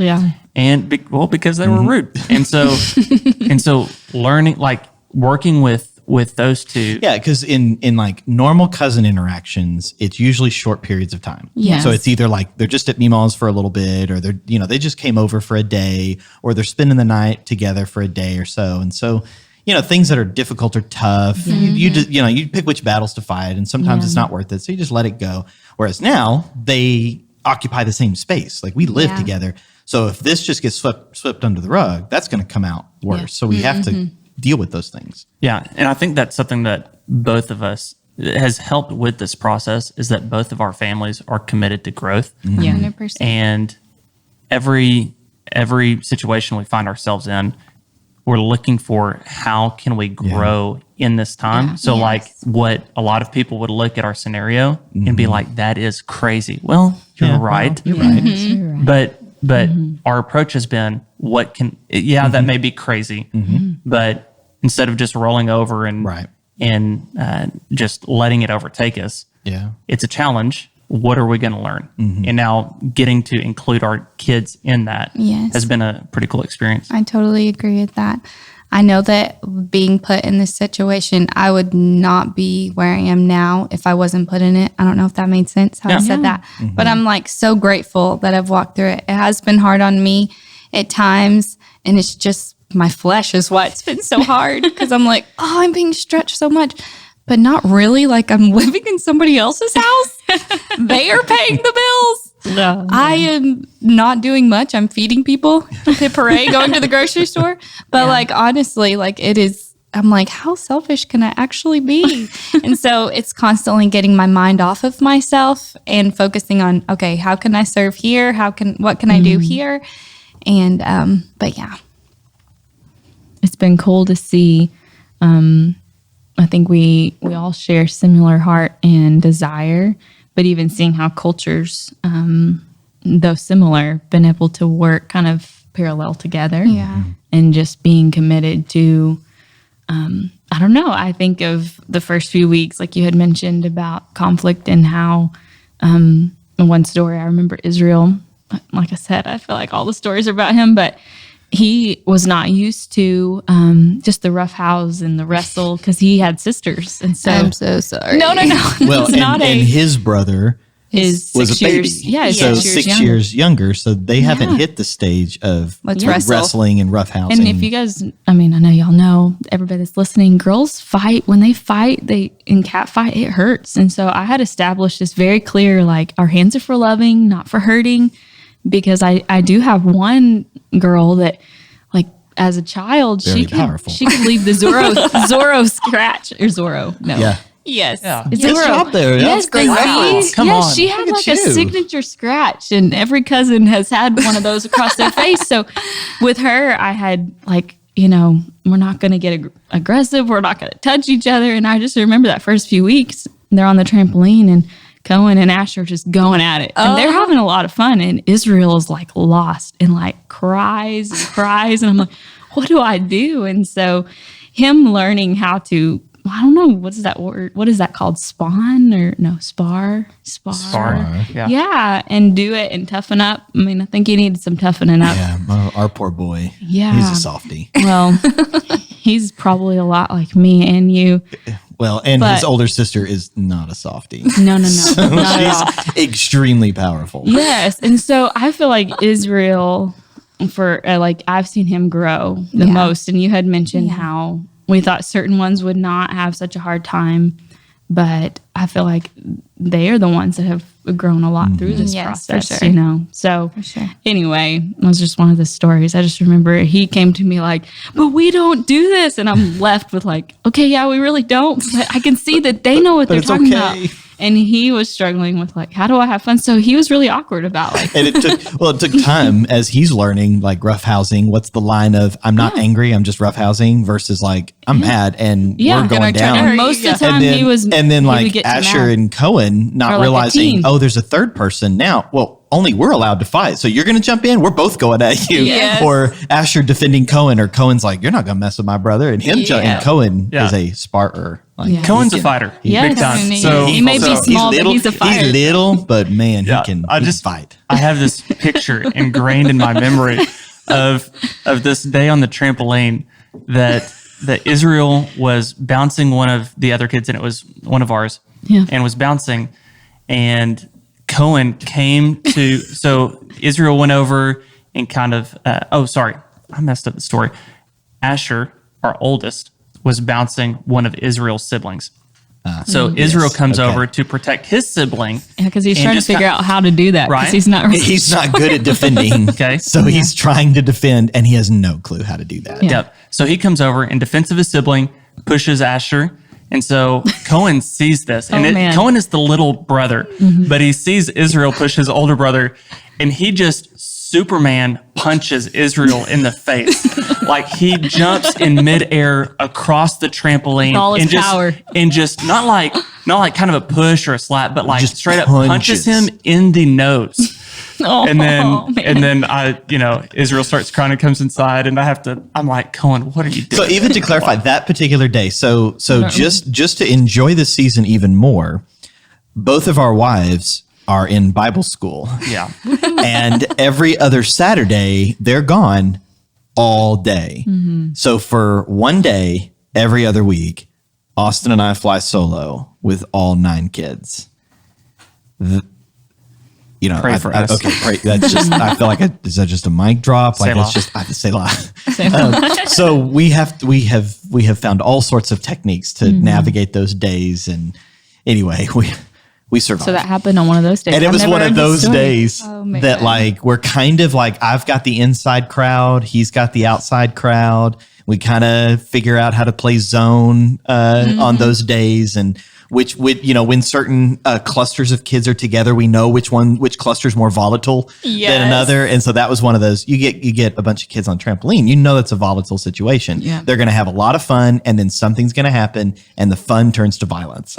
And because they were rude. And so learning, like working with those two. Yeah, because in like normal cousin interactions, it's usually short periods of time. Yes. So it's either like they're just at Meemaw's for a little bit, or they just came over for a day, or they're spending the night together for a day or so. And so, things that are difficult or tough, you pick which battles to fight, and sometimes it's not worth it. So you just let it go. Whereas now they occupy the same space. Like we live together. So if this just gets swept under the rug, that's going to come out worse. So we have to deal with those things. Yeah. And I think that's something that both of us has helped with this process is that both of our families are committed to growth. 100%. And every situation we find ourselves in, we're looking for how can we grow in this time. Yeah. So Yes. like what a lot of people would look at our scenario and be like, that is crazy. Well, you're Yeah, right. well, you're right. You're right. But our approach has been that may be crazy, but instead of just rolling over and Right. just letting it overtake us, Yeah. it's a challenge. What are we going to learn? And now getting to include our kids in that Yes. has been a pretty cool experience. I totally agree with that. I know that being put in this situation, I would not be where I am now if I wasn't put in it. I don't know if that made sense how I Yeah. said that, but I'm like so grateful that I've walked through it. It has been hard on me at times, and it's just my flesh is why it's been so hard because I'm like, oh, I'm being stretched so much. But not really. Like I'm living in somebody else's house. They are paying the bills. No. I am not doing much. I'm feeding people at parade, going to the grocery store. But like honestly, like it is. I'm like, how selfish can I actually be? And so it's constantly getting my mind off of myself and focusing on, okay, how can I serve here? What can I do here? And but yeah. It's been cool to see. I think we all share similar heart and desire, but even seeing how cultures, though similar, been able to work kind of parallel together. Yeah. And just being committed to, I don't know, I think of the first few weeks, like you had mentioned about conflict and how, one story, I remember Israel, like I said, I feel like all the stories are about him, but he was not used to just the rough house and the wrestle because he had sisters. And so, I'm so sorry. no. Well, It's not and his brother is was 6 a baby. years. Yeah, so 6 years younger. So they haven't Yeah. hit the stage of Let's wrestle. wrestling and roughhousing. And if you guys, I mean, I know y'all know, everybody that's listening, girls fight. When they fight, in cat fight, it hurts. And so I had established this very clear, like, our hands are for loving, not for hurting. Because I do have one girl that, like, as a child, Very she powerful. could leave the Zorro scratch, or Zorro. No. yeah. Yes. Yeah. It's Good Zorro. job there. Yes, That's great the reference. Z. Come yes, on. she had Look like at a you. signature scratch, and every cousin has had one of those across their face. So with her, I had like, we're not going to get aggressive. We're not going to touch each other. And I just remember that first few weeks, they're on the trampoline and Cohen and Asher are just going at it. And they're having a lot of fun. And Israel is like lost and like cries and cries. And I'm like, what do I do? And so him learning how to, I don't know, what's that word? What is that called? Spawn or no, spar? Spar. Yeah. Yeah. And do it and toughen up. I mean, I think he needed some toughening up. Yeah. Our poor boy. Yeah. He's a softie. Well, he's probably a lot like me and you. Well, and But- his older sister is not a softie. No. Not at all. She's extremely powerful. Yes. And so I feel like Israel, for like, I've seen him grow the Yeah. most. And you had mentioned how we thought certain ones would not have such a hard time. But I feel like they are the ones that have grown a lot through this Yes, for process, sure. So sure. anyway, it was just one of the stories. I just remember he came to me like, but we don't do this. And I'm left with like, okay, yeah, we really don't. But I can see that they know what they're it's talking okay. about. And he was struggling with like, how do I have fun? So he was really awkward about like, And it took time as he's learning like roughhousing. What's the line of I'm not angry, I'm just roughhousing versus like I'm mad and Yeah. we're going And down. most of the And time then, he was, and then he would like get too Asher mad. and Cohen not Or like a realizing, team. oh, there's a third person now. Well, only we're allowed to fight. So you're going to jump in. We're both going at you. Yes. Or Asher defending Cohen, or Cohen's like, you're not going to mess with my brother. And and Cohen Yeah. is a Sparter. Like, Yeah. Cohen's a fighter. Yes. Big time. He So He may be small, but he's a fighter. He's little, but man, Yeah, he can fight. I have this picture ingrained in my memory of this day on the trampoline that Israel was bouncing one of the other kids, and it was one of ours, Yeah. and was bouncing, and Cohen came to, so Israel went over and kind of, I messed up the story. Asher, our oldest, was bouncing one of Israel's siblings. So Israel comes okay. over to protect his sibling. Yeah, because he's and trying to just figure got- out how to do that. Because Right. he's not. He's not good at defending. Okay. So he's trying to defend and he has no clue how to do that. Yeah. Yep. So he comes over in defense of his sibling, pushes Asher. And so Cohen sees this. And man. Cohen is the little brother, but he sees Israel push his older brother, and he just Superman punches Israel in the face. Like he jumps in midair across the trampoline all his and just power. and just not like kind of a push or a slap, but like Just straight up punches. punches him in the nose. Oh, And man. then Israel starts crying and comes inside, and I'm like, Cohen, what are you doing? So even to clarify that particular day, so just to enjoy the season even more, both of our wives are in Bible school. Yeah. And every other Saturday, they're gone all day. So for one day, every other week, Austin and I fly solo with all 9 kids. Pray for us. Okay, pray. That's just. I feel like is that just a mic drop? Like Selah. it's just. I have to say lot. So we have found all sorts of techniques to navigate those days, and anyway, we survived. So that happened on one of those days. And it I've was never one of heard this those story. days Oh, man. that like we're kind of like I've got the inside crowd, he's got the outside crowd. We kind of figure out how to play zone on those days, and which when certain clusters of kids are together, we know which cluster is more volatile than Yes. another. And so that was one of those. You get a bunch of kids on trampoline. You know that's a volatile situation. Yeah. They're going to have a lot of fun, and then something's going to happen, and the fun turns to violence.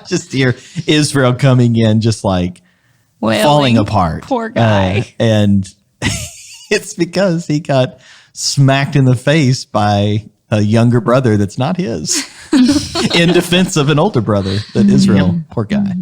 Just hear Israel coming in, just like Wailing. falling apart. Poor guy. And it's because he got smacked in the face by a younger brother that's not his in defense of an older brother that Israel, poor guy.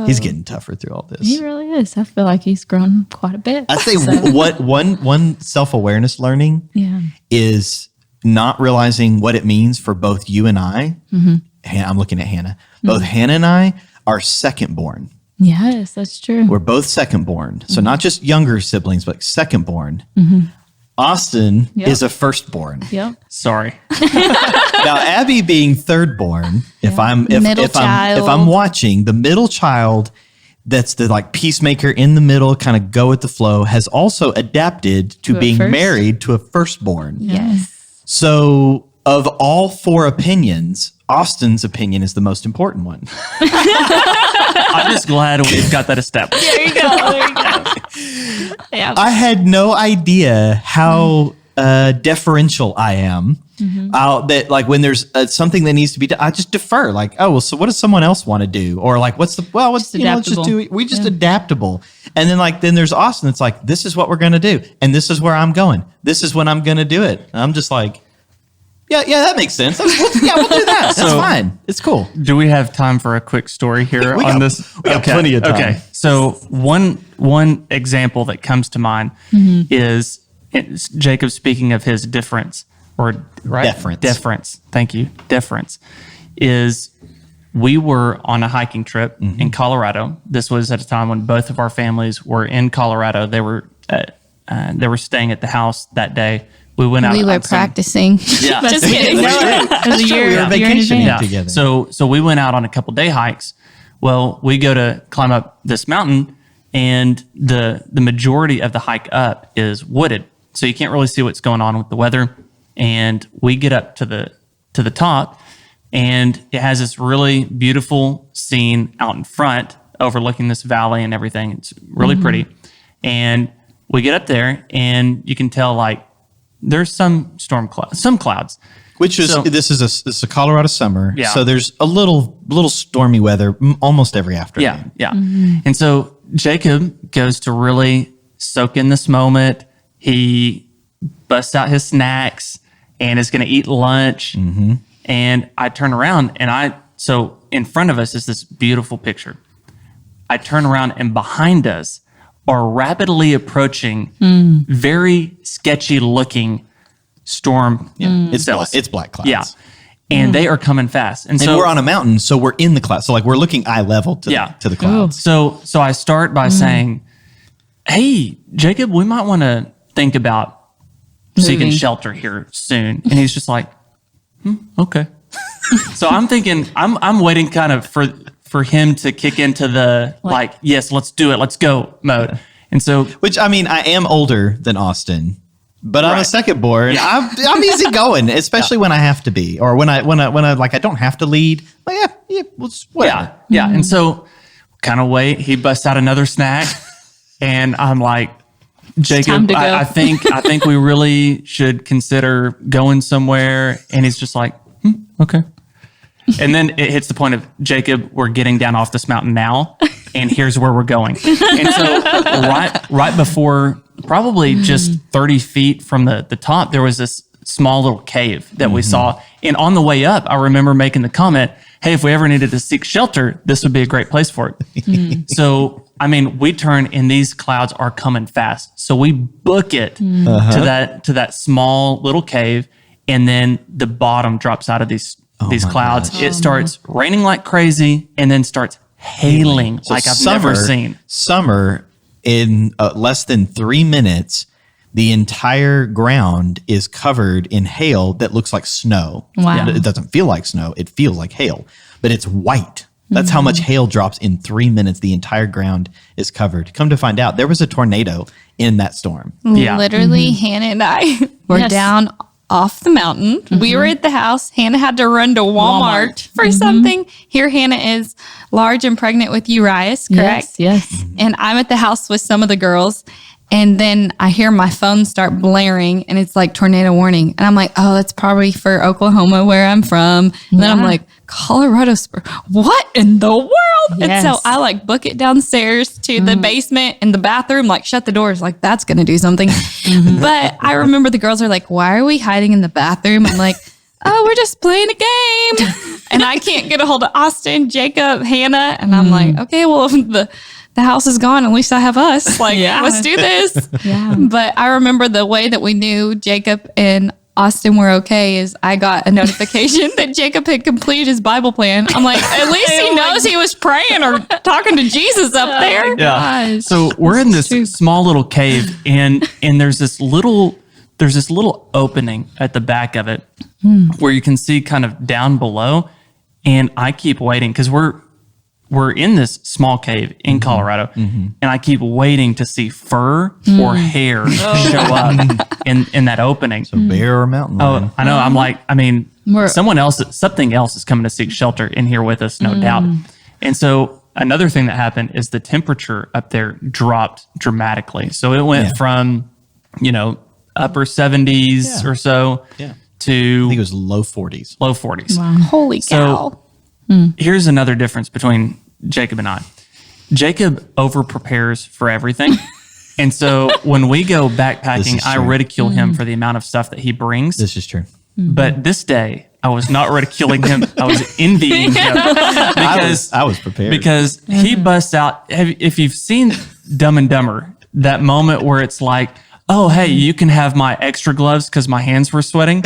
He's getting tougher through all this. He really is. I feel like he's grown quite a bit. I say what one self-awareness learning Yeah. is not realizing what it means for both you and I. I'm looking at Hannah. Both Hannah and I are second born. Yes, that's true. We're both second born. So not just younger siblings, but second born. Austin Yep. is a firstborn. Yep. Sorry. Now, Abby being third born, if I'm Middle child. if I'm watching, the middle child that's the like peacemaker in the middle, kind of go with the flow, has also adapted to a being first? married to a firstborn. Yes. So of all 4 opinions, Austin's opinion is the most important one. I'm just glad we've got that established. There you go. There you go. Yeah. I had no idea how deferential I am. That like when there's something that needs to be done, I just defer. Like, oh well, so what does someone else want to do? Or like, let's just adaptable. do. We just adaptable. And then there's Austin. It's like this is what we're gonna do, and this is where I'm going. This is when I'm gonna do it. And I'm just like, yeah, that makes sense. We'll do that. That's So- fine. It's cool. Do we have time for a quick story here We on got- this? we got plenty of time. Okay. So one example that comes to mind is it's Jacob speaking of his difference or right? Deference. Deference. Thank you. Deference is we were on a hiking trip in Colorado. This was at a time when both of our families were in Colorado. They were staying at the house that day. We went out. We were on some- practicing. Yeah. Just kidding. That's true. It was a year, We were year in vacationing advance. together. So we went out on a couple day hikes. Well, we go to climb up this mountain, and the majority of the hike up is wooded, so you can't really see what's going on with the weather. And we get up to the top, and it has this really beautiful scene out in front, overlooking this valley and everything. It's really pretty. And we get up there, and you can tell like there's some clouds. Which is So- this is a Colorado summer, Yeah. so there's a little stormy weather almost every afternoon. Yeah. And so Jacob goes to really soak in this moment. He busts out his snacks and is going to eat lunch. And I turn around and so in front of us is this beautiful picture. I turn around and behind us are rapidly approaching, very sketchy looking storm. It's cells. it's black clouds. Yeah. And they are coming fast. And And so we're on a mountain, so we're in the clouds. So like we're looking eye level to the clouds. So I start by saying, "Hey, Jacob, we might want to think about seeking Moving. shelter here soon." And he's just like, "Okay." So I'm thinking, I'm waiting kind of for him to kick into the like, "Yes, let's do it, let's go" mode. And so Which I mean, I am older than Austin, but I'm a Right. second born. Yeah. I'm easy going, especially when I have to be, or when I like I don't have to lead. Like, whatever. yeah. And so kind of wait. He busts out another snack, And I'm like, time Jacob, to go. I think we really should consider going somewhere. And he's just like, okay. And then it hits the point of, Jacob, we're getting down off this mountain now, and here's where we're going. And so right before, probably just 30 feet from the top, there was this small little cave that we saw. And on the way up, I remember making the comment, hey, if we ever needed to seek shelter, this would be a great place for it. So, I mean, we turn and these clouds are coming fast. So we book it to that small little cave, and then the bottom drops out of these clouds. gosh. It starts raining like crazy and then starts hailing like I've never seen. Summer, in less than 3 minutes, the entire ground is covered in hail that looks like snow. Wow. It doesn't feel like snow. It feels like hail, but it's white. That's how much hail drops in 3 minutes. The entire ground is covered. Come to find out, there was a tornado in that storm. Yeah. Literally, Hannah and I were Yes. down off the mountain. We were at the house. Hannah had to run to Walmart for something. Here Hannah is large and pregnant with Urias, correct? Yes. And I'm at the house with some of the girls. And then I hear my phone start blaring and it's like tornado warning. And I'm like, oh, that's probably for Oklahoma where I'm from. And then I'm Yeah. like, Colorado Springs. What in the world? And Yes. so I like book it downstairs to the basement and the bathroom, like shut the doors, like that's going to do something. But I remember the girls are like, why are we hiding in the bathroom? I'm like, oh, we're just playing a game. And I can't get a hold of Austin, Jacob, Hannah. And I'm like, okay, well, if the house is gone, at least I have us. Like, let's do this. Yeah. But I remember the way that we knew Jacob and Austin were okay is I got a notification that Jacob had completed his Bible plan. I'm like, at least he knows he was praying or talking to Jesus up there. Yeah. So we're in this small little cave, and there's this little opening at the back of it where you can see kind of down below. And I keep waiting because we're in this small cave in Colorado, and I keep waiting to see fur or hair show up in that opening. A bear or mountain lion. Oh, I know. I'm like, I mean, something else is coming to seek shelter in here with us, no doubt. And so another thing that happened is the temperature up there dropped dramatically. So it went from, upper 70s or so to I think it was low 40s. low 40s. Wow. Holy cow. Here's another difference between Jacob and I. Jacob over prepares for everything. And so when we go backpacking, I true. ridicule him for the amount of stuff that he brings. This is true. But this day, I was not ridiculing him. I was envying him because I was prepared. because he busts out. If you've seen Dumb and Dumber, that moment where it's like, oh, hey, you can have my extra gloves because my hands were sweating.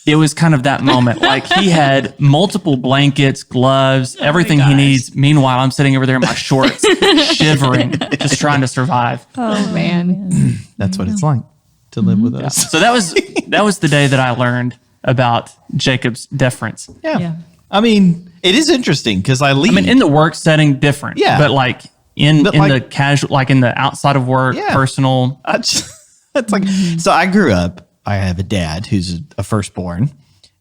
It was kind of that moment. Like he had multiple blankets, gloves, everything he needs. Meanwhile, I'm sitting over there in my shorts, shivering, just trying to survive. Oh, man. That's what it's like to live with us. So that was the day that I learned about Jacob's deference. Yeah. I mean, it is interesting because I leave. I mean, in the work setting, different. Yeah. But like in But the casual, like in the outside of work, personal. It's like, so I grew up, I have a dad who's a firstborn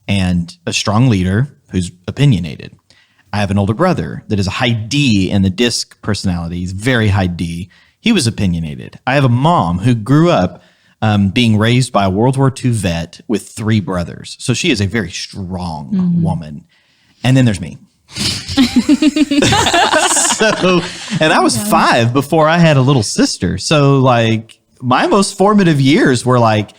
and a strong leader who's opinionated. I have an older brother that is a high D in the disc personality. He's very high D. He was opinionated. I have a mom who grew up being raised by a World War II vet with 3 brothers. So she is a very strong woman. And then there's me. And I was 5 before I had a little sister. So like my most formative years were like,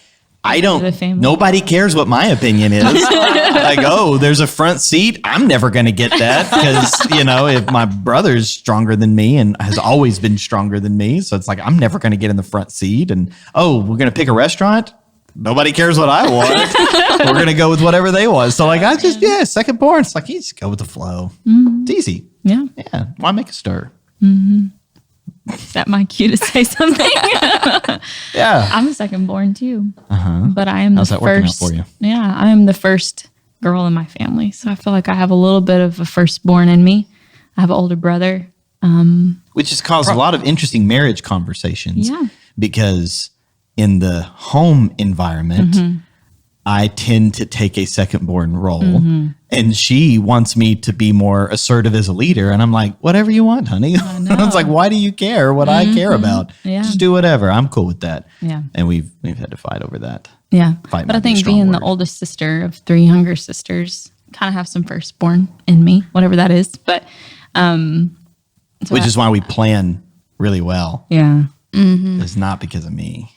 nobody cares what my opinion is. Like, oh, there's a front seat. I'm never going to get that because, if my brother's stronger than me and has always been stronger than me. So it's like, I'm never going to get in the front seat. And, oh, we're going to pick a restaurant. Nobody cares what I want. We're going to go with whatever they want. So like, second born. It's like, you just go with the flow. It's easy. Yeah. Yeah. Why make a stir? Is that my cue to say something? Yeah. I'm a second born too. But I am How's the that working out first. for you? Yeah, I am the first girl in my family. So I feel like I have a little bit of a firstborn in me. I have an older brother. Which has caused a lot of interesting marriage conversations. Yeah. Because in the home environment, I tend to take a second-born role, and she wants me to be more assertive as a leader. And I'm like, whatever you want, honey. I was like, why do you care what I care about? Yeah. Just do whatever. I'm cool with that. Yeah. And we've had to fight over that. Yeah. Fight But might I be a think strong being the word. oldest sister of 3 younger sisters, kind of have some firstborn in me, whatever that is. But, Which is why we plan really well. yeah. It's not because of me,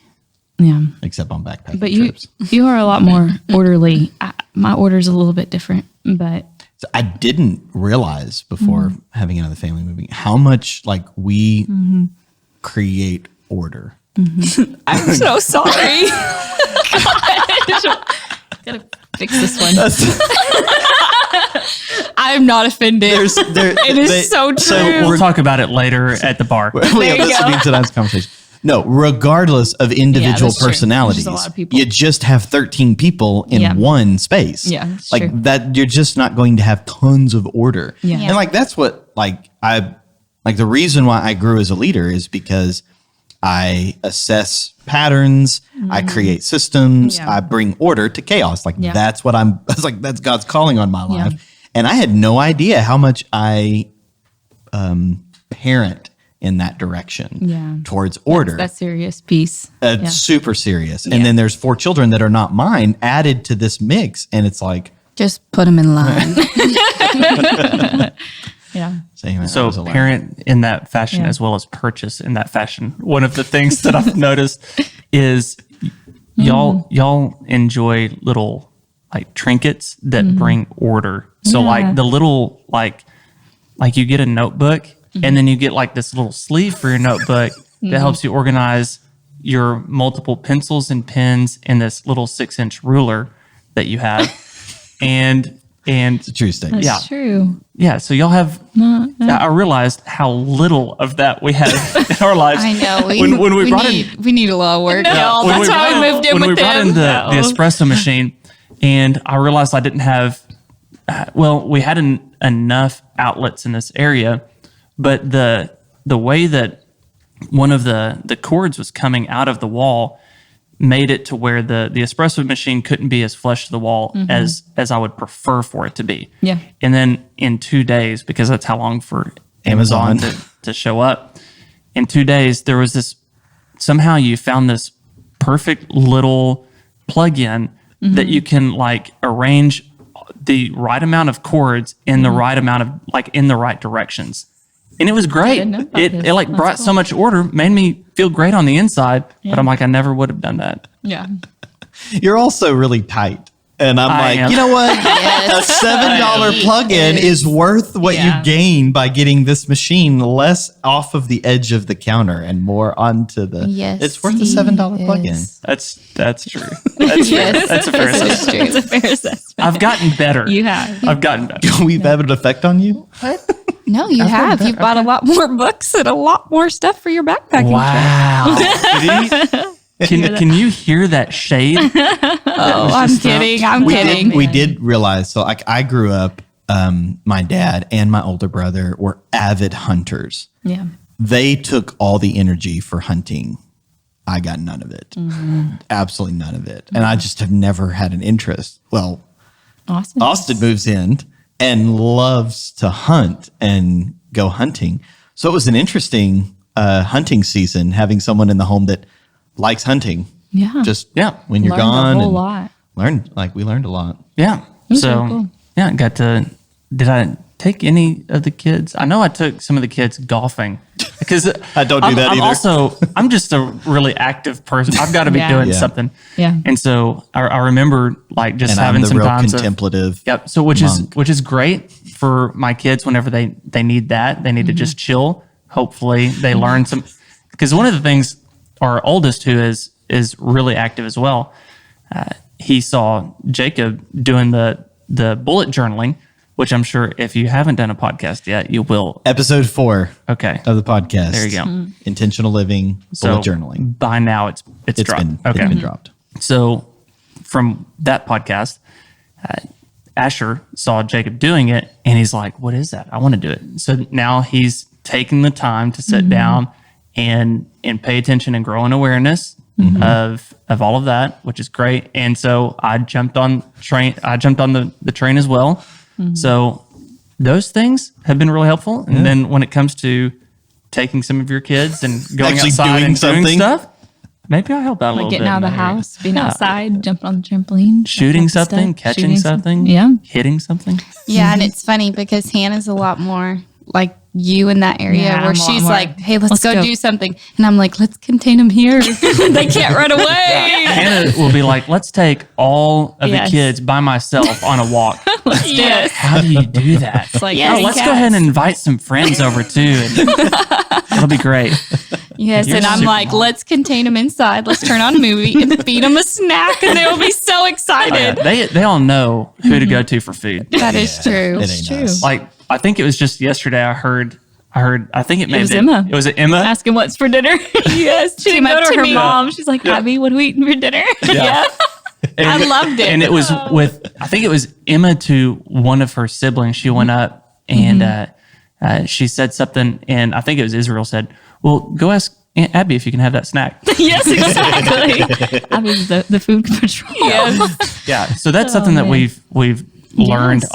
Yeah. except on backpacking But trips. you are a lot more orderly. My order's a little bit different, but So I didn't realize before having another family movie how much like we create order. I'm so sorry. gotta fix this one. I'm not offended. It is so true. We'll talk about it later at the bar. This will be tonight's conversation. No, regardless of individual that's true. personalities, There's just a lot of people. you just have 13 people in Yeah. one space. Yeah, that's like true. that, you're just not going to have tons of order. Yeah. And like that's what the reason why I grew as a leader is because I assess patterns, I create systems, Yeah. I bring order to chaos. Like Yeah. that's what that's like that's God's calling on my Yeah. life. And I had no idea how much I parent in that direction Yeah. towards order. That serious piece. Yeah. Super serious. And Yeah. then there's 4 children that are not mine added to this mix. And it's like, Just put them in line. Yeah. saying that So was a lot. parent in that fashion Yeah. as well as purchase in that fashion. One of the things that I've noticed is y'all enjoy little like trinkets that bring order. So Yeah. like the little like you get a notebook and then you get like this little sleeve for your notebook that helps you organize your multiple pencils and pens in this little 6-inch ruler that you have. and It's a true statement. That's Yeah. true. yeah, so y'all have. I realized how little of that we had in our lives. I know. when we brought in, we need a lot of work, y'all. when That's we why brought we in- moved in when we with brought them. in the espresso machine, and I realized I didn't have. Well, we had enough outlets in this area, but the way that one of the cords was coming out of the wall made it to where the espresso machine couldn't be as flush to the wall as I would prefer for it to be. Yeah. And then in 2 days, because that's how long for Amazon to show up, in 2 days, there was this, somehow you found this perfect little plug-in that you can like arrange the right amount of cords in the right amount of, like in the right directions. And it was great. didn't know about It this. like That's brought cool. so much order, made me feel great on the inside, but I'm like, I never would have done that. Yeah. You're also really tight. And I'm I like, am. you know what? Yes. A $7 plug-in is worth what Yeah. you gain by getting this machine less off of the edge of the counter and more onto the. Yes, It's worth a $7 he plug-in. is. That's true. That's fair. Yes, That's a fair this assessment. is It's a fair assessment. I've gotten better. You have. I've gotten better. We've had an effect on you. No, you have. You've bought a lot more books and a lot more stuff for your backpacking. Wow. Can you hear that shade? Oh, I'm kidding. I'm kidding. We did realize. So, like, I grew up. My dad and my older brother were avid hunters. Yeah. They took all the energy for hunting. I got none of it. Absolutely none of it. And I just have never had an interest. Well, Austin. Austin moves in and loves to hunt and go hunting. So it was an interesting hunting season having someone in the home that likes hunting. Yeah. Just Yeah. when you're Learned a gone. whole and lot. we learned a lot. Yeah. was So really cool. yeah, I got to. Did I take any of the kids? I know I took some of the kids golfing because I don't do that either. I'm just a really active person. I've got to be Yeah. doing Yeah. something. Yeah. And so I remember like just And I'm having the some real times contemplative. Yep. So which monk. is great for my kids whenever they need that. They need to just chill. Hopefully they learn some, because one of the things our oldest, who is really active as well, he saw Jacob doing the bullet journaling, which I'm sure if you haven't done a podcast yet, you will. Episode 4 Okay. of the podcast. There you go. Intentional living, bullet journaling. By now it's dropped. It's been dropped. So from that podcast, Asher saw Jacob doing it and he's like, what is that? I want to do it. So now he's taking the time to sit down and pay attention and grow in awareness of all of that, which is great. And so I jumped on the train as well. So those things have been really helpful. And then when it comes to taking some of your kids and going Actually outside doing and doing something. stuff, maybe I'll help out a little Like bit. getting out of the house, being outside, jumping on the trampoline, Shooting that type of something, stuff. catching Shooting something, Yeah. hitting something. Yeah, and it's funny because Hannah's a lot more like you in that area Yeah, where I'm a lot she's more, like, hey, let's "Let's go go." do something. And I'm like, let's contain them here. They can't run away. Hannah will be like, let's take all of Yes. the kids by myself on a walk. Yes. How do you do that? It's like, Yes. Oh, let's go ahead and invite some friends over too. And it'll be great. Yes, You're and I'm super like, mom. let's contain them inside. Let's turn on a movie and feed them a snack, and they'll be so excited. They all know who to go to for food. That is true. It ain't true. us. Like I think it was just yesterday. I heard. I think it may was have been Emma. It was Emma. asking what's for dinner. Yes, She came didn't up go to to her me. mom. She's like, Abby, what are we eating for dinner? Yeah. And, I loved it. And it was with, I think it was Emma to one of her siblings. She went up and she said something, and I think it was Israel said, well, go ask Aunt Abby if you can have that snack. Yes, exactly. Abby's the food patrol. Yes. Yeah. So that's something that man. we've learned Yes.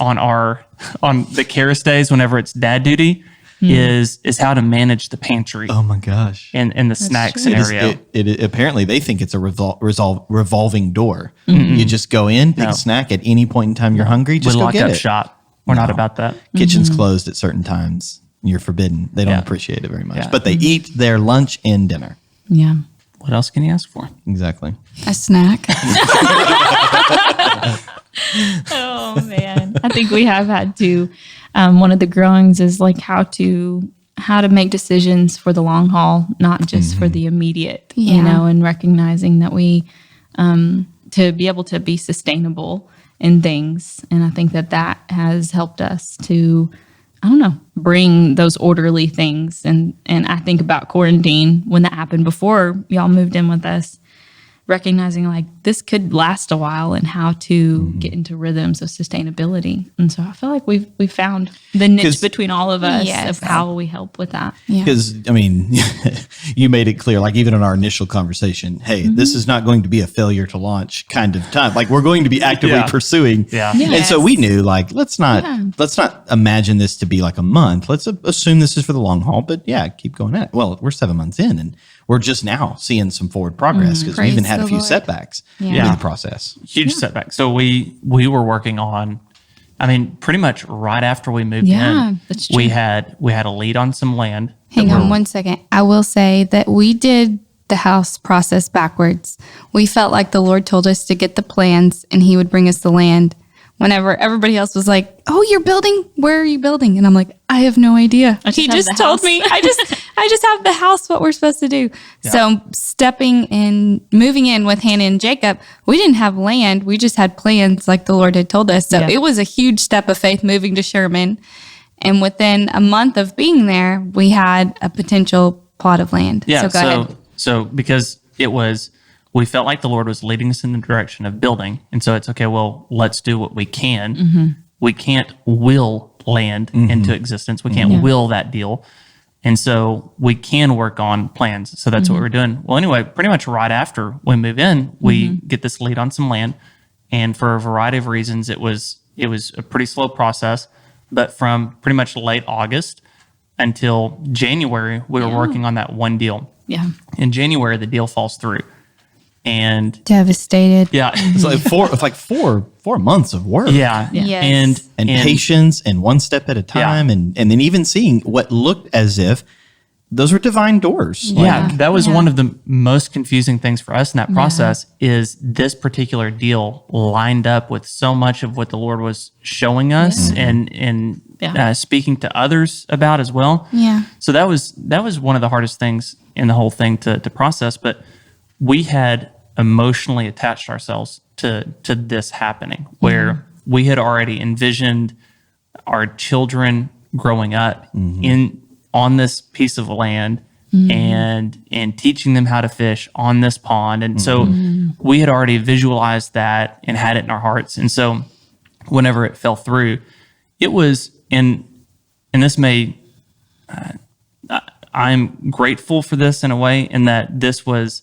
on the Karis days whenever it's dad duty is how to manage the pantry Oh my gosh. and the snack true. scenario. It apparently they think it's a revolving door. You just go in, pick No. a snack at any point in time you're hungry, We just go lock get up it. shop. We're not about that. Kitchen's closed at certain times. You're forbidden. They don't Yeah. appreciate it very much. Yeah. But they eat their lunch and dinner. Yeah. What else can you ask for? Exactly. A snack. Oh man, I think we have had to. One of the growings is like how to make decisions for the long haul, not just for the immediate. Yeah. You know, and recognizing that we to be able to be sustainable in things, and I think that has helped us to, I don't know, bring those orderly things. And I think about quarantine when that happened before y'all moved in with us, recognizing like this could last a while and how to get into rhythms of sustainability. And so I feel like we've found the niche 'Cause- between all of us Yes. of how we help with that. Yeah. Because, I mean, you made it clear, like even in our initial conversation, hey, this is not going to be a failure to launch kind of time. Like we're going to be actively Yeah. pursuing. Yeah. And so we knew like, let's not Yeah. imagine this to be like a month. Let's assume this is for the long haul, but yeah, keep going at it. Well, we're 7 months in and we're just now seeing some forward progress because we Praise even had a the few Lord. setbacks Yeah. through the process. Huge setback. So we were working on, I mean, pretty much right after we moved Yeah, in, that's true. we had a lead on some land. Hang on one second. I will say that we did the house process backwards. We felt like the Lord told us to get the plans and he would bring us the land. Whenever everybody else was like, "Oh, you're building? Where are you building?" And I'm like, "I have no idea." I just He have just the told house. me. I just have the house. What we're supposed to do. So stepping and moving in with Hannah and Jacob, we didn't have land. We just had plans like the Lord had told us. So Yeah. it was a huge step of faith moving to Sherman. And within a month of being there, we had a potential plot of land. Yeah. So go ahead. So because we felt like the Lord was leading us in the direction of building. And so it's okay, well, let's do what we can. Mm-hmm. We can't will land into existence. We can't will that deal. And so we can work on plans. So that's what we're doing. Well, anyway, pretty much right after we move in, we get this lead on some land. And for a variety of reasons, it was a pretty slow process. But from pretty much late August until January, we were working on that one deal. Yeah. In January, the deal falls through. And Devastated. yeah. It's like four months of work. Yeah. Yes. And patience and one step at a time and then even seeing what looked as if those were divine doors. Yeah, that was Yeah. one of the most confusing things for us in that process is this particular deal lined up with so much of what the Lord was showing us and Yeah. speaking to others about as well. Yeah. So that was one of the hardest things in the whole thing to process. But we had emotionally attached ourselves to this happening where we had already envisioned our children growing up on this piece of land and teaching them how to fish on this pond. And so we had already visualized that and had it in our hearts. And so whenever it fell through, it was and this may I'm grateful for this in a way in that this was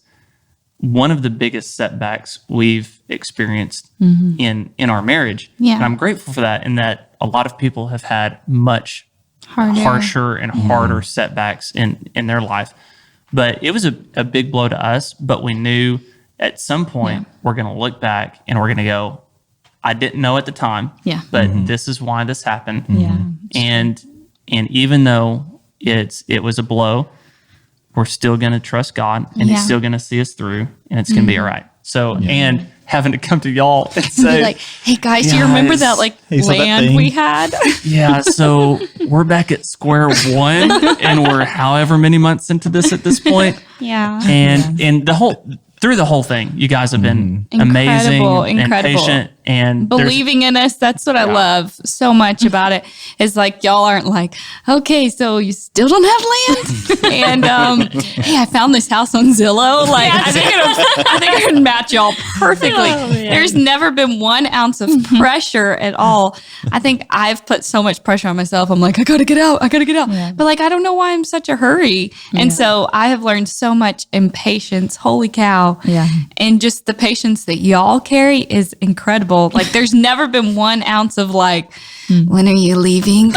one of the biggest setbacks we've experienced in our marriage. Yeah. And I'm grateful for that, in that a lot of people have had much harsher and harder setbacks in their life. But it was a big blow to us, but we knew at some point we're going to look back and we're going to go, I didn't know at the time, but this is why this happened. Yeah. And even though it was a blow, we're still going to trust God, and He's still going to see us through, and it's going to be all right. So, and having to come to y'all and say, Be like, hey guys, do you remember that Hey, so that land thing- we had? yeah, so we're back at square one, and we're however many months into this at this point. Yeah. And through the whole thing, you guys have been amazing and patient, and Believing in us. That's what I love so much about it. Is like, y'all aren't like, okay, so you still don't have land, and hey, I found this house on Zillow. Like, I think it would match y'all perfectly. There's never been 1 ounce of pressure at all. I think I've put so much pressure on myself. I'm like, I gotta get out. But like, I don't know why I'm such a hurry. And so I have learned so much in patience. Holy cow. Yeah. And just the patience that y'all carry is incredible. Like, there's never been 1 ounce of like, when are you leaving?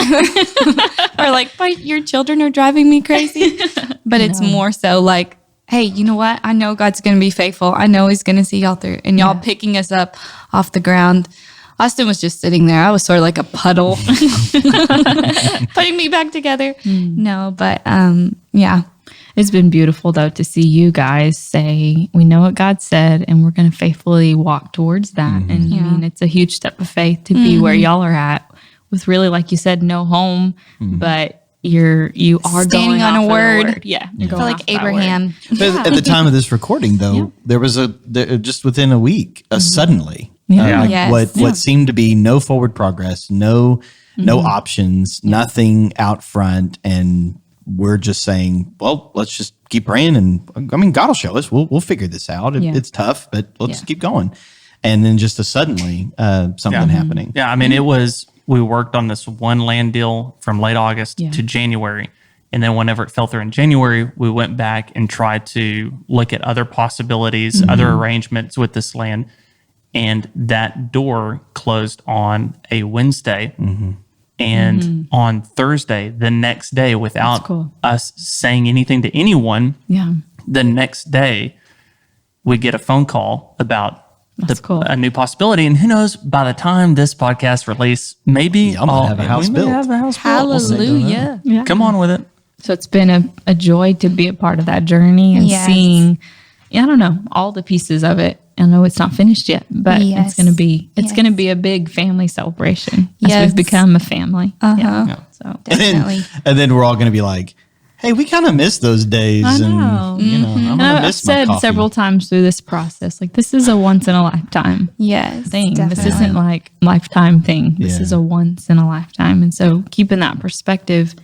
Or like, but your children are driving me crazy. But it's more so like, hey, you know what? I know God's going to be faithful. I know He's going to see y'all through. And y'all picking us up off the ground. Austin was just sitting there. I was sort of like a puddle, putting me back together. No, but yeah. It's been beautiful, though, to see you guys say, we know what God said, and we're going to faithfully walk towards that. And I mean, it's a huge step of faith to be where y'all are at with really, like you said, no home, but you are Standing going on off a of the word. Yeah. I feel like Abraham. But at the time of this recording, though, there was just within a week, suddenly, Yeah. Yes. what seemed to be no forward progress, no options, nothing out front, and we're just saying, well, let's just keep praying, and I mean, God will show us. We'll figure this out. It's tough, but let's keep going. And then just suddenly, something happening. Yeah, I mean, we worked on this one land deal from late August to January. And then whenever it fell through in January, we went back and tried to look at other possibilities, other arrangements with this land. And that door closed on a Wednesday. And on Thursday, the next day, without us saying anything to anyone, the next day, we get a phone call about a new possibility. And who knows, by the time this podcast release, maybe Y'all might have a house built. Hallelujah. Come on with it. So it's been a joy to be a part of that journey and seeing, I don't know, all the pieces of it. I know it's not finished yet, but it's going to be a big family celebration as we've become a family. So Definitely. And then we're all going to be like, hey, we kind of miss those days. I know. And, I'm going to I've miss my said coffee. several times through this process, like, this is a once in a lifetime Yes. thing. Definitely. This isn't like lifetime thing. This is a once in a lifetime. And so keeping that perspective,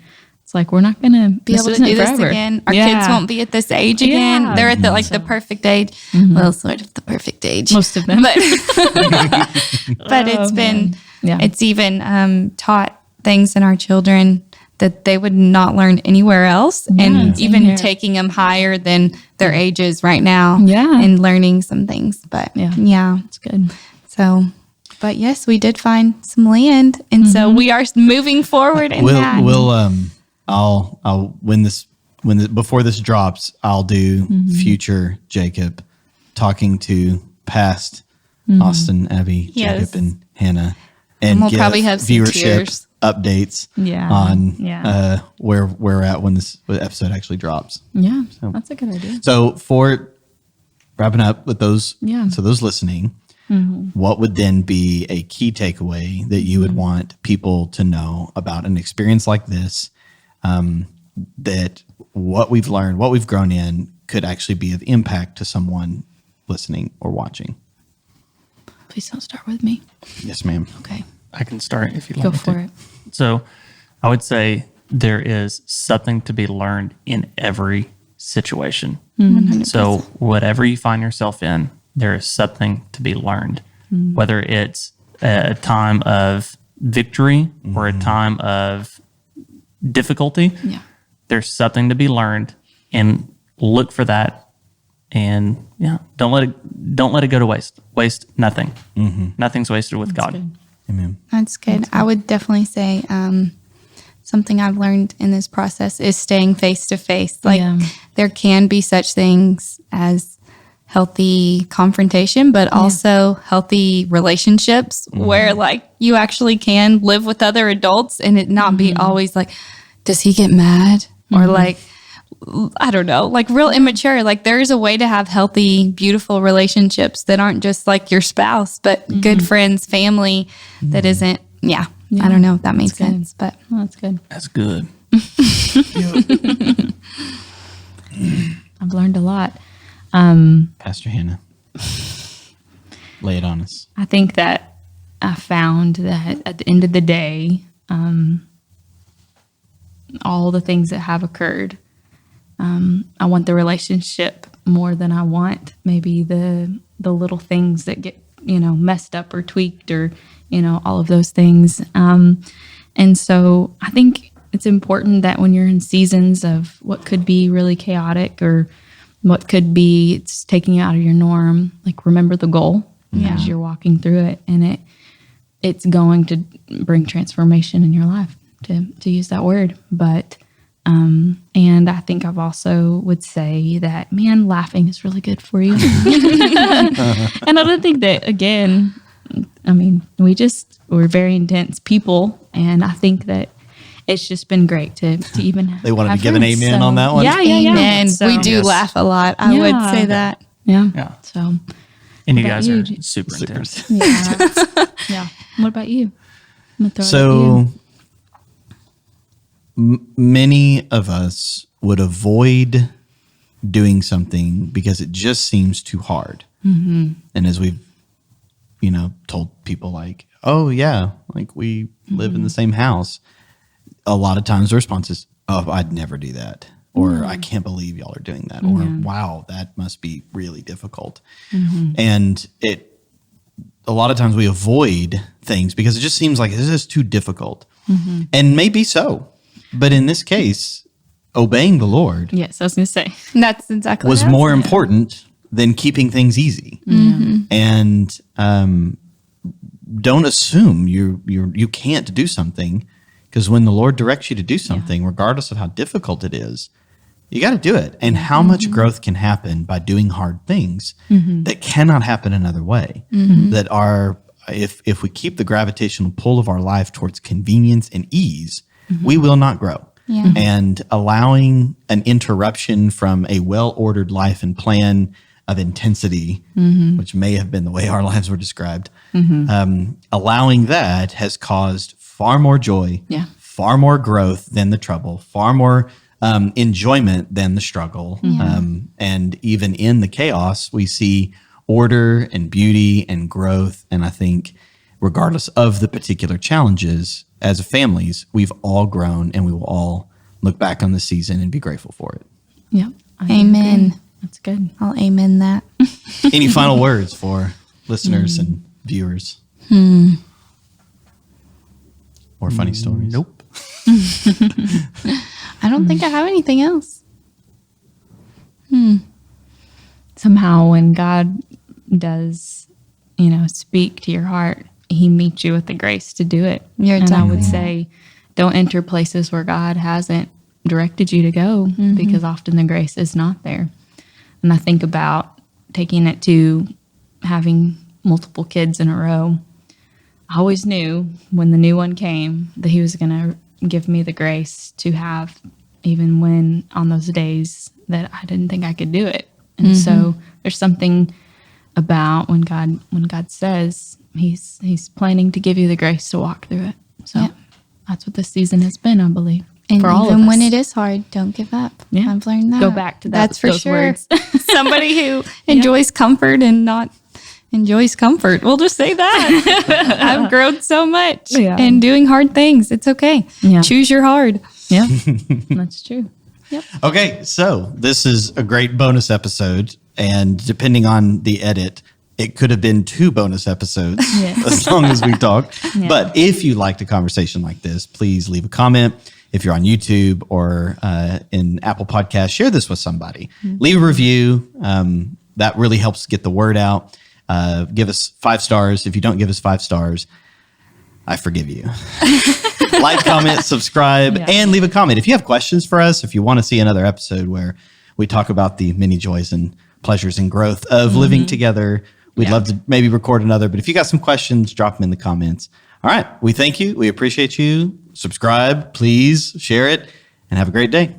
it's like, we're not going to be able to do this again. Our kids won't be at this age again. Yeah. They're at the perfect age. Well, sort of the perfect age. Most of them. But it's been, it's even taught things in our children that they would not learn anywhere else. And even taking them higher than their ages right now. And learning some things. But it's good. So, but yes, we did find some land. And so we are moving forward in that. I'll before this drops, I'll do future Jacob talking to past Austin, Abby, Jacob, and Hannah, and we'll give probably have some viewership tears. updates on where we're at when this episode actually drops. Yeah, that's a good idea. So for wrapping up with those, so those listening, what would then be a key takeaway that you would want people to know about an experience like this? That what we've learned, what we've grown in, could actually be of impact to someone listening or watching. Please don't start with me. Yes, ma'am. Okay. I can start if you'd like Go me for to. it. So I would say there is something to be learned in every situation. 100%. So whatever you find yourself in, there is something to be learned, whether it's a time of victory or a time of difficulty. There's something to be learned, and look for that And don't let it go to waste. Waste nothing. Nothing's wasted with God. Good. Amen. That's good. I would definitely say something I've learned in this process is staying face to face. Like there can be such things as healthy confrontation, but also healthy relationships where like you actually can live with other adults and it not be always like, does he get mad? Or like, I don't know, like real immature. Like there is a way to have healthy, beautiful relationships that aren't just like your spouse, but good friends, family that isn't, I don't know if that makes sense, but That's good. That's good. I've learned a lot. Pastor Hannah, lay it on us. I think that I found that at the end of the day, all the things that have occurred, I want the relationship more than I want maybe the little things that get, messed up or tweaked or, all of those things. And so I think it's important that when you're in seasons of what could be really chaotic or what could be it's taking you out of your norm, like remember the goal as you're walking through it, and it's going to bring transformation in your life, to use that word. But and I think I've also would say that, man, laughing is really good for you. And I don't think that, again, I mean, we're very intense people, and I think that it's just been great to even They wanted have to give an friends. amen So, on that one? Yeah. amen. So, We do laugh a lot. I would say that. Yeah. So, And you What guys about are you? super intense. yeah. What about you? I'm gonna throw it at So you. many of us would avoid doing something because it just seems too hard. And as we've, told people like, oh yeah, like we live in the same house. A lot of times the response is, oh, I'd never do that. Or I can't believe y'all are doing that. Or wow, that must be really difficult. And a lot of times we avoid things because it just seems like this is too difficult. And maybe so. But in this case, obeying the Lord Yes, I was gonna say. That's exactly was what I more important than keeping things easy. And don't assume you can't do something, because when the Lord directs you to do something, regardless of how difficult it is, you got to do it. And how much growth can happen by doing hard things that cannot happen another way, that are, if we keep the gravitational pull of our life towards convenience and ease, we will not grow. And allowing an interruption from a well-ordered life and plan of intensity, which may have been the way our lives were described, allowing that has caused far more joy, far more growth than the trouble, far more enjoyment than the struggle. And even in the chaos, we see order and beauty and growth. And I think regardless of the particular challenges, as families, we've all grown, and we will all look back on the season and be grateful for it. Yep. I Amen. agree. That's good. I'll amen that. Any final words for listeners and viewers? Or funny stories? Nope. I don't think I have anything else. Somehow when God does, speak to your heart, he meets you with the grace to do it. You're and I would exactly say, don't enter places where God hasn't directed you to go, because often the grace is not there. And I think about taking it to having multiple kids in a row. I always knew when the new one came that he was going to give me the grace to have, even when on those days that I didn't think I could do it. And so there's something about when God says he's planning to give you the grace to walk through it. So that's what this season has been, I believe. And for all of even us. when it is hard, don't give up. Yeah. I've learned that. Go back to that. That's for those sure. words. Somebody who enjoys comfort and not enjoys comfort. We'll just say that. I've grown so much in doing hard things. It's okay. Yeah. Choose your hard. Yeah, that's true. Okay, so this is a great bonus episode, and depending on the edit, it could have been 2 bonus episodes as long as we talk. But if you liked a conversation like this, please leave a comment If you're on YouTube or in Apple Podcasts, share this with somebody. Leave a review. That really helps get the word out. Give us 5 stars. If you don't give us 5 stars, I forgive you. Like, comment, subscribe, and leave a comment. If you have questions for us, if you want to see another episode where we talk about the many joys and pleasures and growth of living together, we'd love to maybe record another. But if you got some questions, drop them in the comments. All right. We thank you. We appreciate you. Subscribe, please share it, and have a great day.